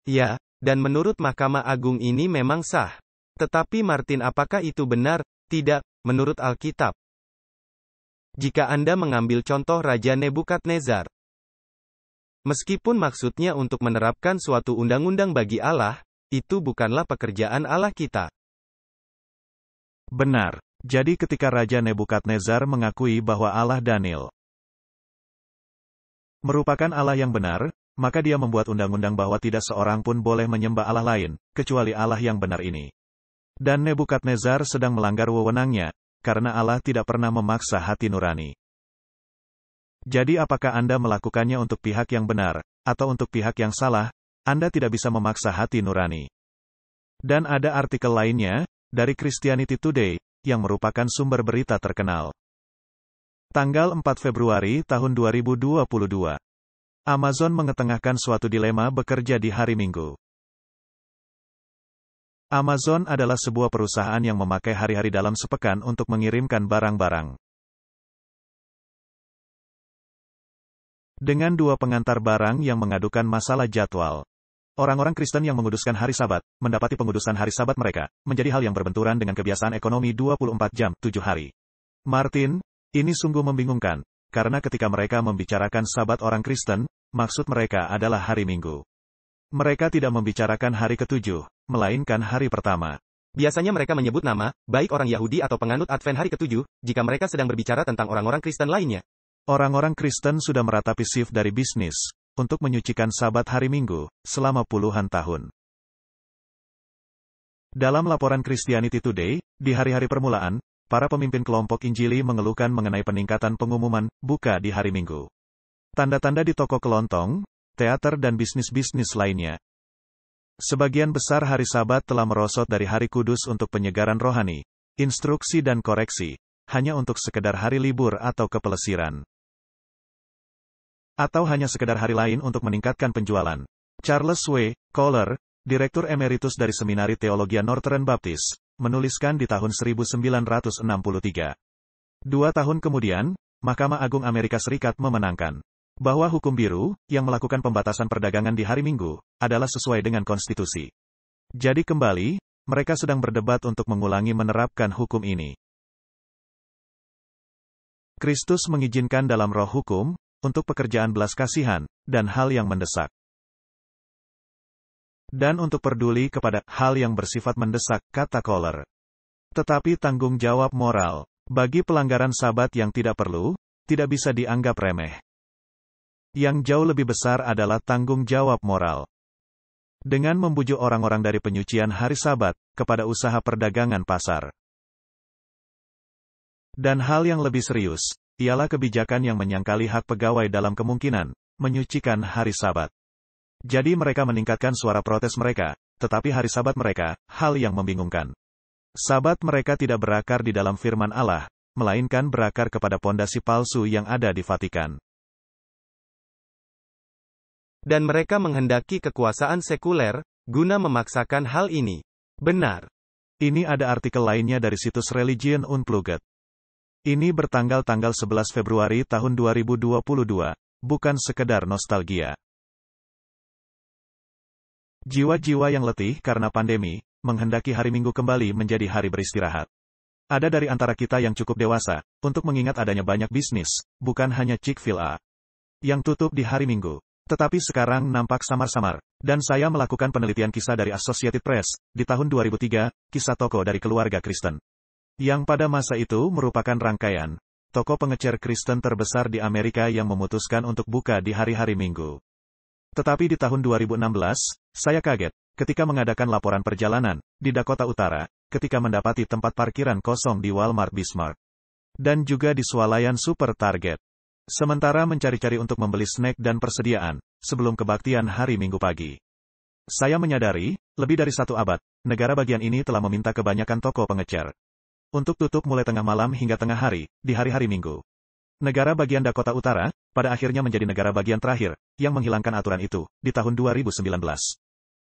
Ya, dan menurut Mahkamah Agung ini memang sah. Tetapi Martin, apakah itu benar? Tidak, menurut Alkitab. Jika Anda mengambil contoh Raja Nebukadnezar, meskipun maksudnya untuk menerapkan suatu undang-undang bagi Allah, itu bukanlah pekerjaan Allah kita. Benar. Jadi ketika Raja Nebukadnezar mengakui bahwa Allah Daniel merupakan Allah yang benar, maka dia membuat undang-undang bahwa tidak seorang pun boleh menyembah Allah lain, kecuali Allah yang benar ini. Dan Nebukadnezar sedang melanggar wewenangnya, karena Allah tidak pernah memaksa hati nurani. Jadi apakah Anda melakukannya untuk pihak yang benar, atau untuk pihak yang salah, Anda tidak bisa memaksa hati nurani. Dan ada artikel lainnya, dari Christianity Today, yang merupakan sumber berita terkenal. Tanggal 4 Februari tahun 2022. Amazon mengetengahkan suatu dilema bekerja di hari Minggu. Amazon adalah sebuah perusahaan yang memakai hari-hari dalam sepekan untuk mengirimkan barang-barang. Dengan dua pengantar barang yang mengadukan masalah jadwal. Orang-orang Kristen yang menguduskan hari Sabat, mendapati pengudusan hari Sabat mereka, menjadi hal yang berbenturan dengan kebiasaan ekonomi 24 jam, 7 hari. Martin, ini sungguh membingungkan. Karena ketika mereka membicarakan Sabat orang Kristen, maksud mereka adalah hari Minggu. Mereka tidak membicarakan hari ketujuh, melainkan hari pertama. Biasanya mereka menyebut nama, baik orang Yahudi atau penganut Advent hari ketujuh, jika mereka sedang berbicara tentang orang-orang Kristen lainnya. Orang-orang Kristen sudah meratapi shift dari bisnis, untuk menyucikan Sabat hari Minggu, selama puluhan tahun. Dalam laporan Christianity Today, di hari-hari permulaan, para pemimpin kelompok Injili mengeluhkan mengenai peningkatan pengumuman buka di hari Minggu. Tanda-tanda di toko kelontong, teater dan bisnis-bisnis lainnya. Sebagian besar hari Sabat telah merosot dari hari kudus untuk penyegaran rohani, instruksi dan koreksi, hanya untuk sekedar hari libur atau kepelesiran. Atau hanya sekedar hari lain untuk meningkatkan penjualan. Charles W. Kohler, Direktur Emeritus dari Seminari Teologi Northern Baptist, menuliskan di tahun 1963. 2 tahun kemudian, Mahkamah Agung Amerika Serikat memenangkan bahwa hukum biru, yang melakukan pembatasan perdagangan di hari Minggu, adalah sesuai dengan konstitusi. Jadi kembali, mereka sedang berdebat untuk mengulangi menerapkan hukum ini. Kristus mengizinkan dalam roh hukum, untuk pekerjaan belas kasihan, dan hal yang mendesak. Dan untuk peduli kepada hal yang bersifat mendesak, kata Kohler. Tetapi tanggung jawab moral, bagi pelanggaran Sabat yang tidak perlu, tidak bisa dianggap remeh. Yang jauh lebih besar adalah tanggung jawab moral. Dengan membujuk orang-orang dari penyucian hari Sabat, kepada usaha perdagangan pasar. Dan hal yang lebih serius, ialah kebijakan yang menyangkali hak pegawai dalam kemungkinan, menyucikan hari Sabat. Jadi mereka meningkatkan suara protes mereka, tetapi hari Sabat mereka, hal yang membingungkan. Sabat mereka tidak berakar di dalam firman Allah, melainkan berakar kepada pondasi palsu yang ada di Vatikan. Dan mereka menghendaki kekuasaan sekuler, guna memaksakan hal ini. Benar. Ini ada artikel lainnya dari situs Religion Unplugged. Ini bertanggal 11 Februari tahun 2022, bukan sekedar nostalgia. Jiwa-jiwa yang letih karena pandemi, menghendaki hari Minggu kembali menjadi hari beristirahat. Ada dari antara kita yang cukup dewasa, untuk mengingat adanya banyak bisnis, bukan hanya Chick-fil-A, yang tutup di hari Minggu. Tetapi sekarang nampak samar-samar. Dan saya melakukan penelitian kisah dari Associated Press, di tahun 2003, kisah toko dari keluarga Kristen. Yang pada masa itu merupakan rangkaian, toko pengecer Kristen terbesar di Amerika yang memutuskan untuk buka di hari-hari Minggu. Tetapi di tahun 2016, saya kaget, ketika mengadakan laporan perjalanan, di Dakota Utara, ketika mendapati tempat parkiran kosong di Walmart Bismarck. Dan juga di swalayan Super Target. Sementara mencari-cari untuk membeli snack dan persediaan, sebelum kebaktian hari Minggu pagi. Saya menyadari, lebih dari 1 abad, negara bagian ini telah meminta kebanyakan toko pengecer untuk tutup mulai tengah malam hingga tengah hari, di hari-hari Minggu. Negara bagian Dakota Utara, pada akhirnya menjadi negara bagian terakhir, yang menghilangkan aturan itu, di tahun 2019.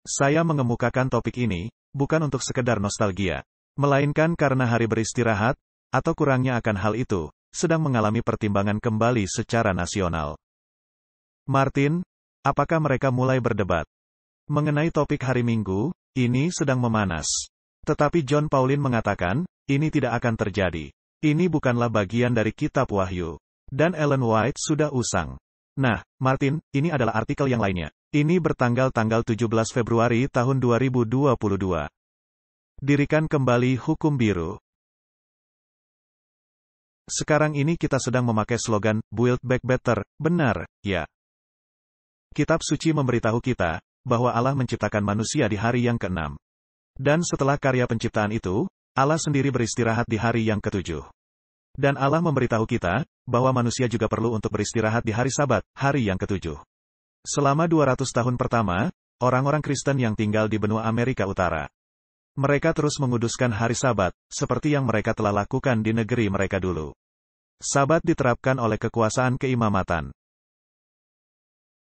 Saya mengemukakan topik ini, bukan untuk sekedar nostalgia, melainkan karena hari beristirahat, atau kurangnya akan hal itu, sedang mengalami pertimbangan kembali secara nasional. Martin, apakah mereka mulai berdebat mengenai topik hari Minggu? Ini sedang memanas. Tetapi John Paulin mengatakan, ini tidak akan terjadi. Ini bukanlah bagian dari kitab Wahyu. Dan Ellen White sudah usang. Nah, Martin, ini adalah artikel yang lainnya. Ini bertanggal 17 Februari tahun 2022. Dirikan kembali hukum biru. Sekarang ini kita sedang memakai slogan, Build Back Better, benar, ya. Kitab suci memberitahu kita, bahwa Allah menciptakan manusia di hari yang ke-6. Dan setelah karya penciptaan itu, Allah sendiri beristirahat di hari yang ke-7. Dan Allah memberitahu kita, bahwa manusia juga perlu untuk beristirahat di hari Sabat, hari yang ke-7. Selama 200 tahun pertama, orang-orang Kristen yang tinggal di benua Amerika Utara, mereka terus menguduskan hari Sabat, seperti yang mereka telah lakukan di negeri mereka dulu. Sabat diterapkan oleh kekuasaan keimamatan.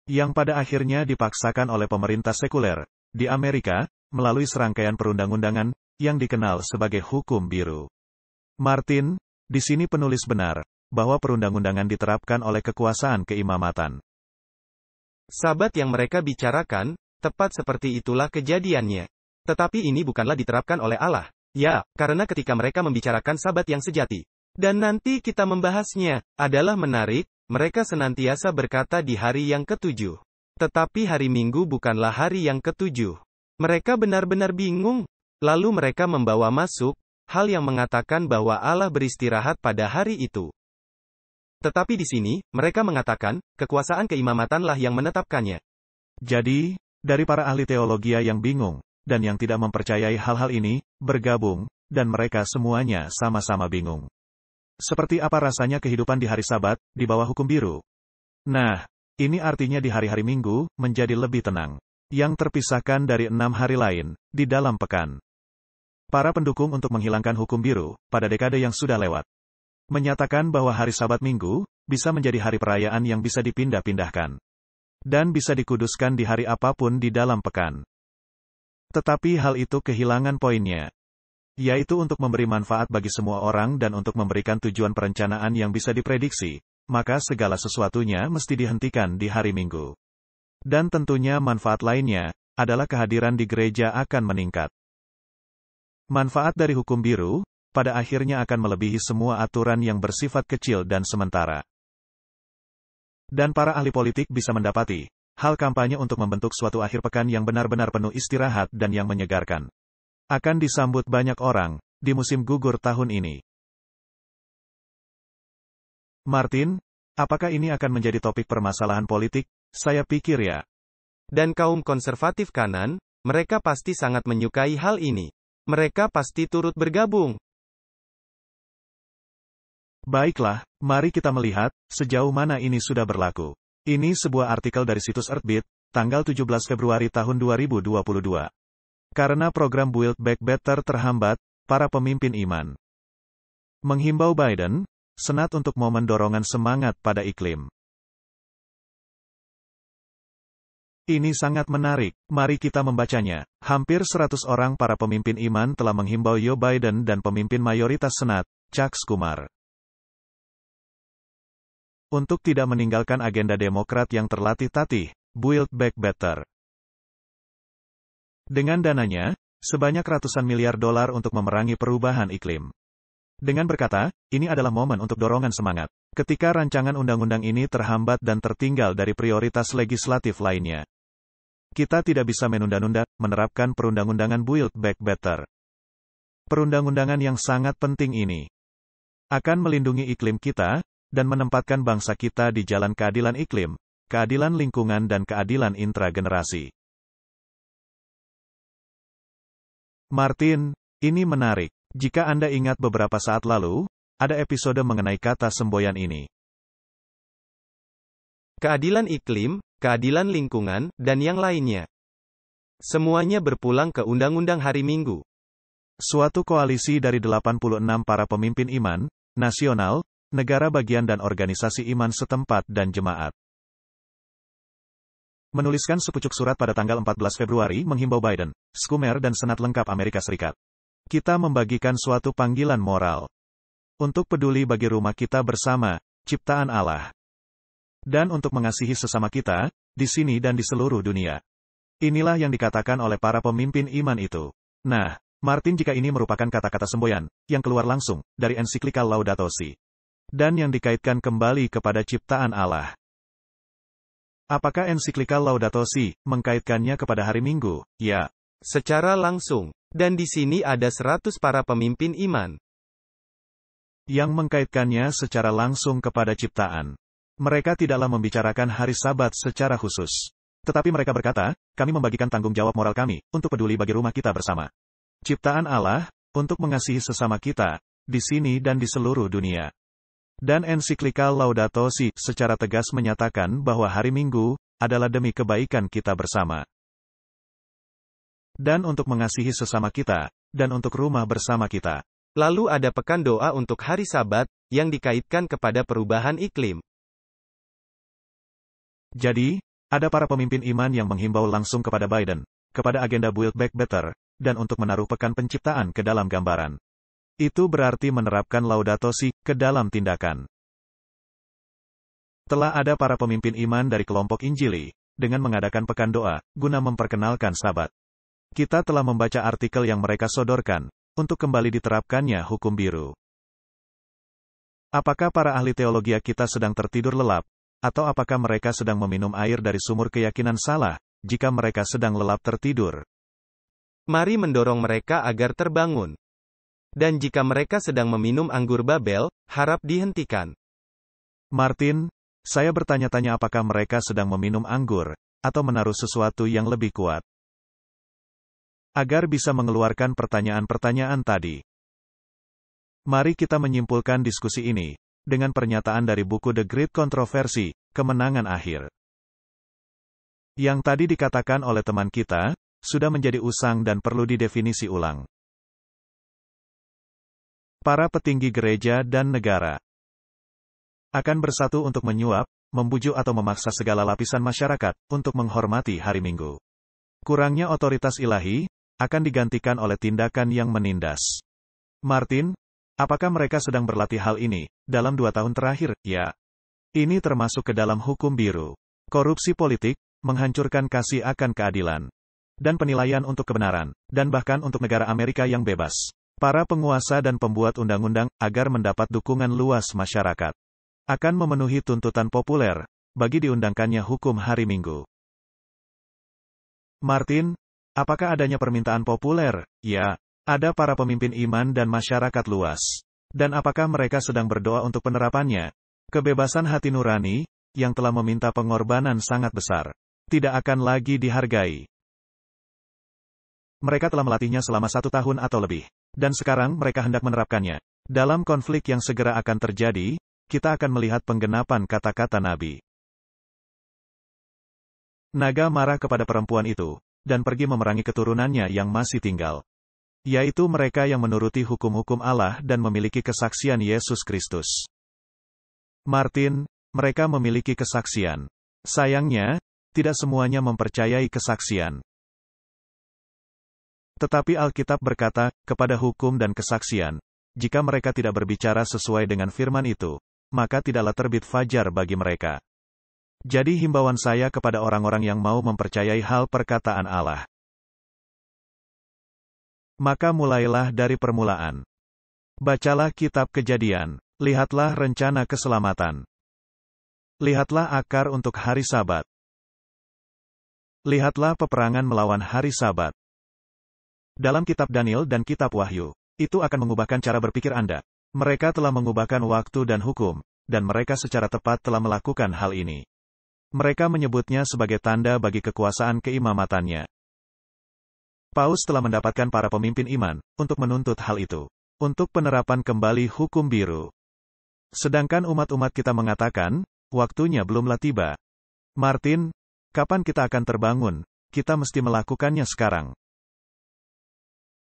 yang pada akhirnya dipaksakan oleh pemerintah sekuler di Amerika melalui serangkaian perundang-undangan yang dikenal sebagai Hukum Biru. Martin, di sini penulis benar bahwa perundang-undangan diterapkan oleh kekuasaan keimamatan. Sabat yang mereka bicarakan, tepat seperti itulah kejadiannya. Tetapi ini bukanlah diterapkan oleh Allah. Ya, karena ketika mereka membicarakan sabat yang sejati, dan nanti kita membahasnya, adalah menarik, mereka senantiasa berkata di hari yang ketujuh. Tetapi hari Minggu bukanlah hari yang ketujuh. Mereka benar-benar bingung. Lalu mereka membawa masuk hal yang mengatakan bahwa Allah beristirahat pada hari itu. Tetapi di sini, mereka mengatakan, kekuasaan keimamatanlah yang menetapkannya. Jadi, dari para ahli teologi yang bingung, dan yang tidak mempercayai hal-hal ini, bergabung, dan mereka semuanya sama-sama bingung. Seperti apa rasanya kehidupan di hari Sabat, di bawah Hukum Biru? Nah, ini artinya di hari-hari Minggu, menjadi lebih tenang. Yang terpisahkan dari 6 hari lain, di dalam pekan. Para pendukung untuk menghilangkan Hukum Biru, pada dekade yang sudah lewat, menyatakan bahwa hari Sabat Minggu, bisa menjadi hari perayaan yang bisa dipindah-pindahkan. Dan bisa dikuduskan di hari apapun di dalam pekan. Tetapi hal itu kehilangan poinnya. Yaitu untuk memberi manfaat bagi semua orang dan untuk memberikan tujuan perencanaan yang bisa diprediksi, maka segala sesuatunya mesti dihentikan di hari Minggu. Dan tentunya manfaat lainnya, adalah kehadiran di gereja akan meningkat. Manfaat dari Hukum Biru, pada akhirnya akan melebihi semua aturan yang bersifat kecil dan sementara. Dan para ahli politik bisa mendapati hal kampanye untuk membentuk suatu akhir pekan yang benar-benar penuh istirahat dan yang menyegarkan. Akan disambut banyak orang di musim gugur tahun ini. Martin, apakah ini akan menjadi topik permasalahan politik? Saya pikir ya. Dan kaum konservatif kanan, mereka pasti sangat menyukai hal ini. Mereka pasti turut bergabung. Baiklah, mari kita melihat sejauh mana ini sudah berlaku. Ini sebuah artikel dari situs Earthbeat, tanggal 17 Februari tahun 2022. Karena program Build Back Better terhambat, para pemimpin iman menghimbau Biden, Senat untuk momen dorongan semangat pada iklim. Ini sangat menarik, mari kita membacanya. Hampir 100 orang para pemimpin iman telah menghimbau Joe Biden dan pemimpin mayoritas Senat, Chuck Schumer, untuk tidak meninggalkan agenda Demokrat yang terlatih-tatih, Build Back Better. Dengan dananya, sebanyak ratusan miliar dolar untuk memerangi perubahan iklim. Dengan berkata, ini adalah momen untuk dorongan semangat. Ketika rancangan undang-undang ini terhambat dan tertinggal dari prioritas legislatif lainnya. Kita tidak bisa menunda-nunda, menerapkan perundang-undangan Build Back Better. Perundang-undangan yang sangat penting ini akan melindungi iklim kita, dan menempatkan bangsa kita di jalan keadilan iklim, keadilan lingkungan dan keadilan intragenerasi. Martin, ini menarik. Jika Anda ingat beberapa saat lalu, ada episode mengenai kata semboyan ini. Keadilan iklim, keadilan lingkungan, dan yang lainnya. Semuanya berpulang ke Undang-Undang Hari Minggu. Suatu koalisi dari 86 para pemimpin iman, nasional, negara bagian dan organisasi iman setempat dan jemaat. Menuliskan sepucuk surat pada tanggal 14 Februari menghimbau Biden, Schumer dan Senat lengkap Amerika Serikat. Kita membagikan suatu panggilan moral. Untuk peduli bagi rumah kita bersama, ciptaan Allah. Dan untuk mengasihi sesama kita, di sini dan di seluruh dunia. Inilah yang dikatakan oleh para pemimpin iman itu. Nah, Martin, jika ini merupakan kata-kata semboyan, yang keluar langsung, dari ensiklika Laudato Si. Dan yang dikaitkan kembali kepada ciptaan Allah. Apakah ensiklika Laudato Si, mengkaitkannya kepada hari Minggu? Ya. Secara langsung. Dan di sini ada 100 para pemimpin iman. Yang mengkaitkannya secara langsung kepada ciptaan. Mereka tidaklah membicarakan hari Sabat secara khusus. Tetapi mereka berkata, kami membagikan tanggung jawab moral kami, untuk peduli bagi rumah kita bersama. Ciptaan Allah, untuk mengasihi sesama kita, di sini dan di seluruh dunia. Dan ensiklika Laudato Si, secara tegas menyatakan bahwa hari Minggu, adalah demi kebaikan kita bersama. Dan untuk mengasihi sesama kita, dan untuk rumah bersama kita. Lalu ada pekan doa untuk hari Sabat, yang dikaitkan kepada perubahan iklim. Jadi, Ada para pemimpin iman yang menghimbau langsung kepada Biden, kepada agenda Build Back Better, dan untuk menaruh pekan penciptaan ke dalam gambaran. Itu berarti menerapkan Laudato Si ke dalam tindakan. Telah ada para pemimpin iman dari kelompok Injili, dengan mengadakan pekan doa, guna memperkenalkan Sabat. Kita telah membaca artikel yang mereka sodorkan, untuk kembali diterapkannya hukum biru. Apakah para ahli teologi kita sedang tertidur lelap, atau apakah mereka sedang meminum air dari sumur keyakinan salah, jika mereka sedang lelap tertidur? Mari mendorong mereka agar terbangun. Dan jika mereka sedang meminum anggur Babel, harap dihentikan. Martin, saya bertanya-tanya apakah mereka sedang meminum anggur, atau menaruh sesuatu yang lebih kuat. Agar bisa mengeluarkan pertanyaan-pertanyaan tadi. Mari kita menyimpulkan diskusi ini, dengan pernyataan dari buku The Great Controversy, Kemenangan Akhir. Yang tadi dikatakan oleh teman kita, sudah menjadi usang dan perlu didefinisi ulang. Para petinggi gereja dan negara akan bersatu untuk menyuap, membujuk atau memaksa segala lapisan masyarakat, untuk menghormati hari Minggu. Kurangnya otoritas ilahi, akan digantikan oleh tindakan yang menindas. Martin, apakah mereka sedang berlatih hal ini, dalam 2 tahun terakhir? Ya. Ini termasuk ke dalam hukum biru. Korupsi politik, menghancurkan kasih akan keadilan. Dan penilaian untuk kebenaran, dan bahkan untuk negara Amerika yang bebas. Para penguasa dan pembuat undang-undang, agar mendapat dukungan luas masyarakat. Akan memenuhi tuntutan populer, bagi diundangkannya hukum hari Minggu. Martin, apakah adanya permintaan populer? Ya. Ada para pemimpin iman dan masyarakat luas. Dan apakah mereka sedang berdoa untuk penerapannya? Kebebasan hati nurani, yang telah meminta pengorbanan sangat besar, tidak akan lagi dihargai. Mereka telah melatihnya selama 1 tahun atau lebih. Dan sekarang mereka hendak menerapkannya. Dalam konflik yang segera akan terjadi, kita akan melihat penggenapan kata-kata Nabi. Naga marah kepada perempuan itu, dan pergi memerangi keturunannya yang masih tinggal. Yaitu mereka yang menuruti hukum-hukum Allah dan memiliki kesaksian Yesus Kristus. Martin, mereka memiliki kesaksian. Sayangnya, tidak semuanya mempercayai kesaksian. Tetapi Alkitab berkata, kepada hukum dan kesaksian, jika mereka tidak berbicara sesuai dengan firman itu, maka tidaklah terbit fajar bagi mereka. Jadi himbauan saya kepada orang-orang yang mau mempercayai hal perkataan Allah. Maka mulailah dari permulaan. Bacalah kitab Kejadian, lihatlah rencana keselamatan. Lihatlah akar untuk hari Sabat. Lihatlah peperangan melawan hari Sabat. Dalam kitab Daniel dan kitab Wahyu, itu akan mengubahkan cara berpikir Anda. Mereka telah mengubahkan waktu dan hukum, dan mereka secara tepat telah melakukan hal ini. Mereka menyebutnya sebagai tanda bagi kekuasaan keimamatannya. Paus telah mendapatkan para pemimpin iman, untuk menuntut hal itu. Untuk penerapan kembali hukum biru. Sedangkan umat-umat kita mengatakan, waktunya belumlah tiba. Martin, kapan kita akan terbangun? Kita mesti melakukannya sekarang.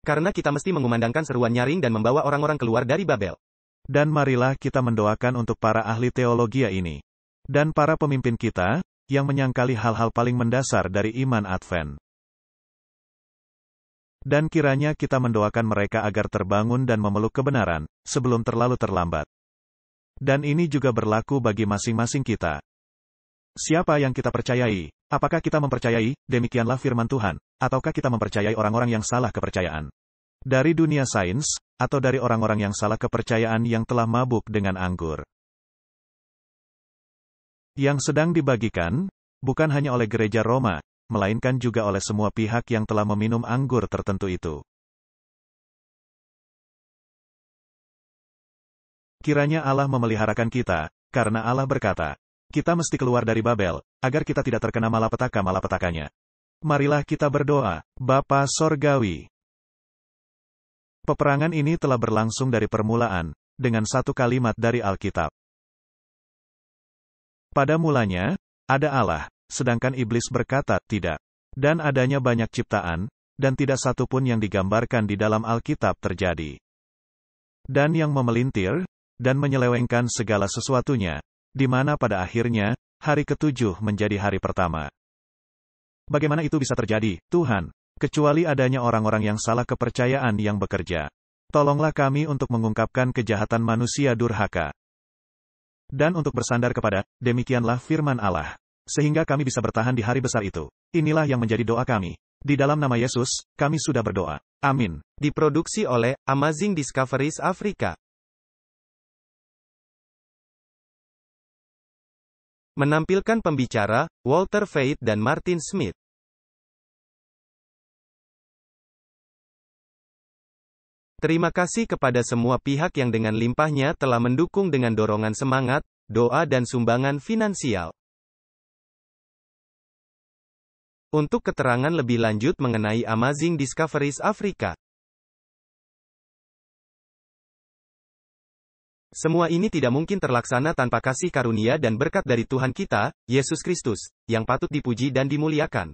Karena kita mesti mengumandangkan seruan nyaring dan membawa orang-orang keluar dari Babel. Dan marilah kita mendoakan untuk para ahli teologi ini. Dan para pemimpin kita, yang menyangkali hal-hal paling mendasar dari iman Advent. Dan kiranya kita mendoakan mereka agar terbangun dan memeluk kebenaran, sebelum terlalu terlambat. Dan ini juga berlaku bagi masing-masing kita. Siapa yang kita percayai? Apakah kita mempercayai, demikianlah firman Tuhan, ataukah kita mempercayai orang-orang yang salah kepercayaan? Dari dunia sains, atau dari orang-orang yang salah kepercayaan yang telah mabuk dengan anggur? Yang sedang dibagikan, bukan hanya oleh gereja Roma, melainkan juga oleh semua pihak yang telah meminum anggur tertentu itu. Kiranya Allah memeliharakan kita, karena Allah berkata, kita mesti keluar dari Babel, agar kita tidak terkena malapetaka-malapetakanya. Marilah kita berdoa, Bapa Sorgawi. Peperangan ini telah berlangsung dari permulaan, dengan satu kalimat dari Alkitab. Pada mulanya, ada Allah, sedangkan iblis berkata, tidak. Dan adanya banyak ciptaan, dan tidak satu pun yang digambarkan di dalam Alkitab terjadi. Dan yang memelintir, dan menyelewengkan segala sesuatunya, di mana pada akhirnya, Hari ke-7 menjadi hari pertama. Bagaimana itu bisa terjadi, Tuhan? Kecuali adanya orang-orang yang salah kepercayaan yang bekerja. Tolonglah kami untuk mengungkapkan kejahatan manusia durhaka. Dan untuk bersandar kepada, demikianlah firman Allah. Sehingga kami bisa bertahan di hari besar itu. Inilah yang menjadi doa kami. Di dalam nama Yesus, kami sudah berdoa. Amin. Diproduksi oleh Amazing Discoveries Afrika. Menampilkan pembicara, Walter Veit dan Martin Smith. Terima kasih kepada semua pihak yang dengan limpahnya telah mendukung dengan dorongan semangat, doa dan sumbangan finansial. Untuk keterangan lebih lanjut mengenai Amazing Discoveries Afrika, semua ini tidak mungkin terlaksana tanpa kasih karunia dan berkat dari Tuhan kita, Yesus Kristus, yang patut dipuji dan dimuliakan.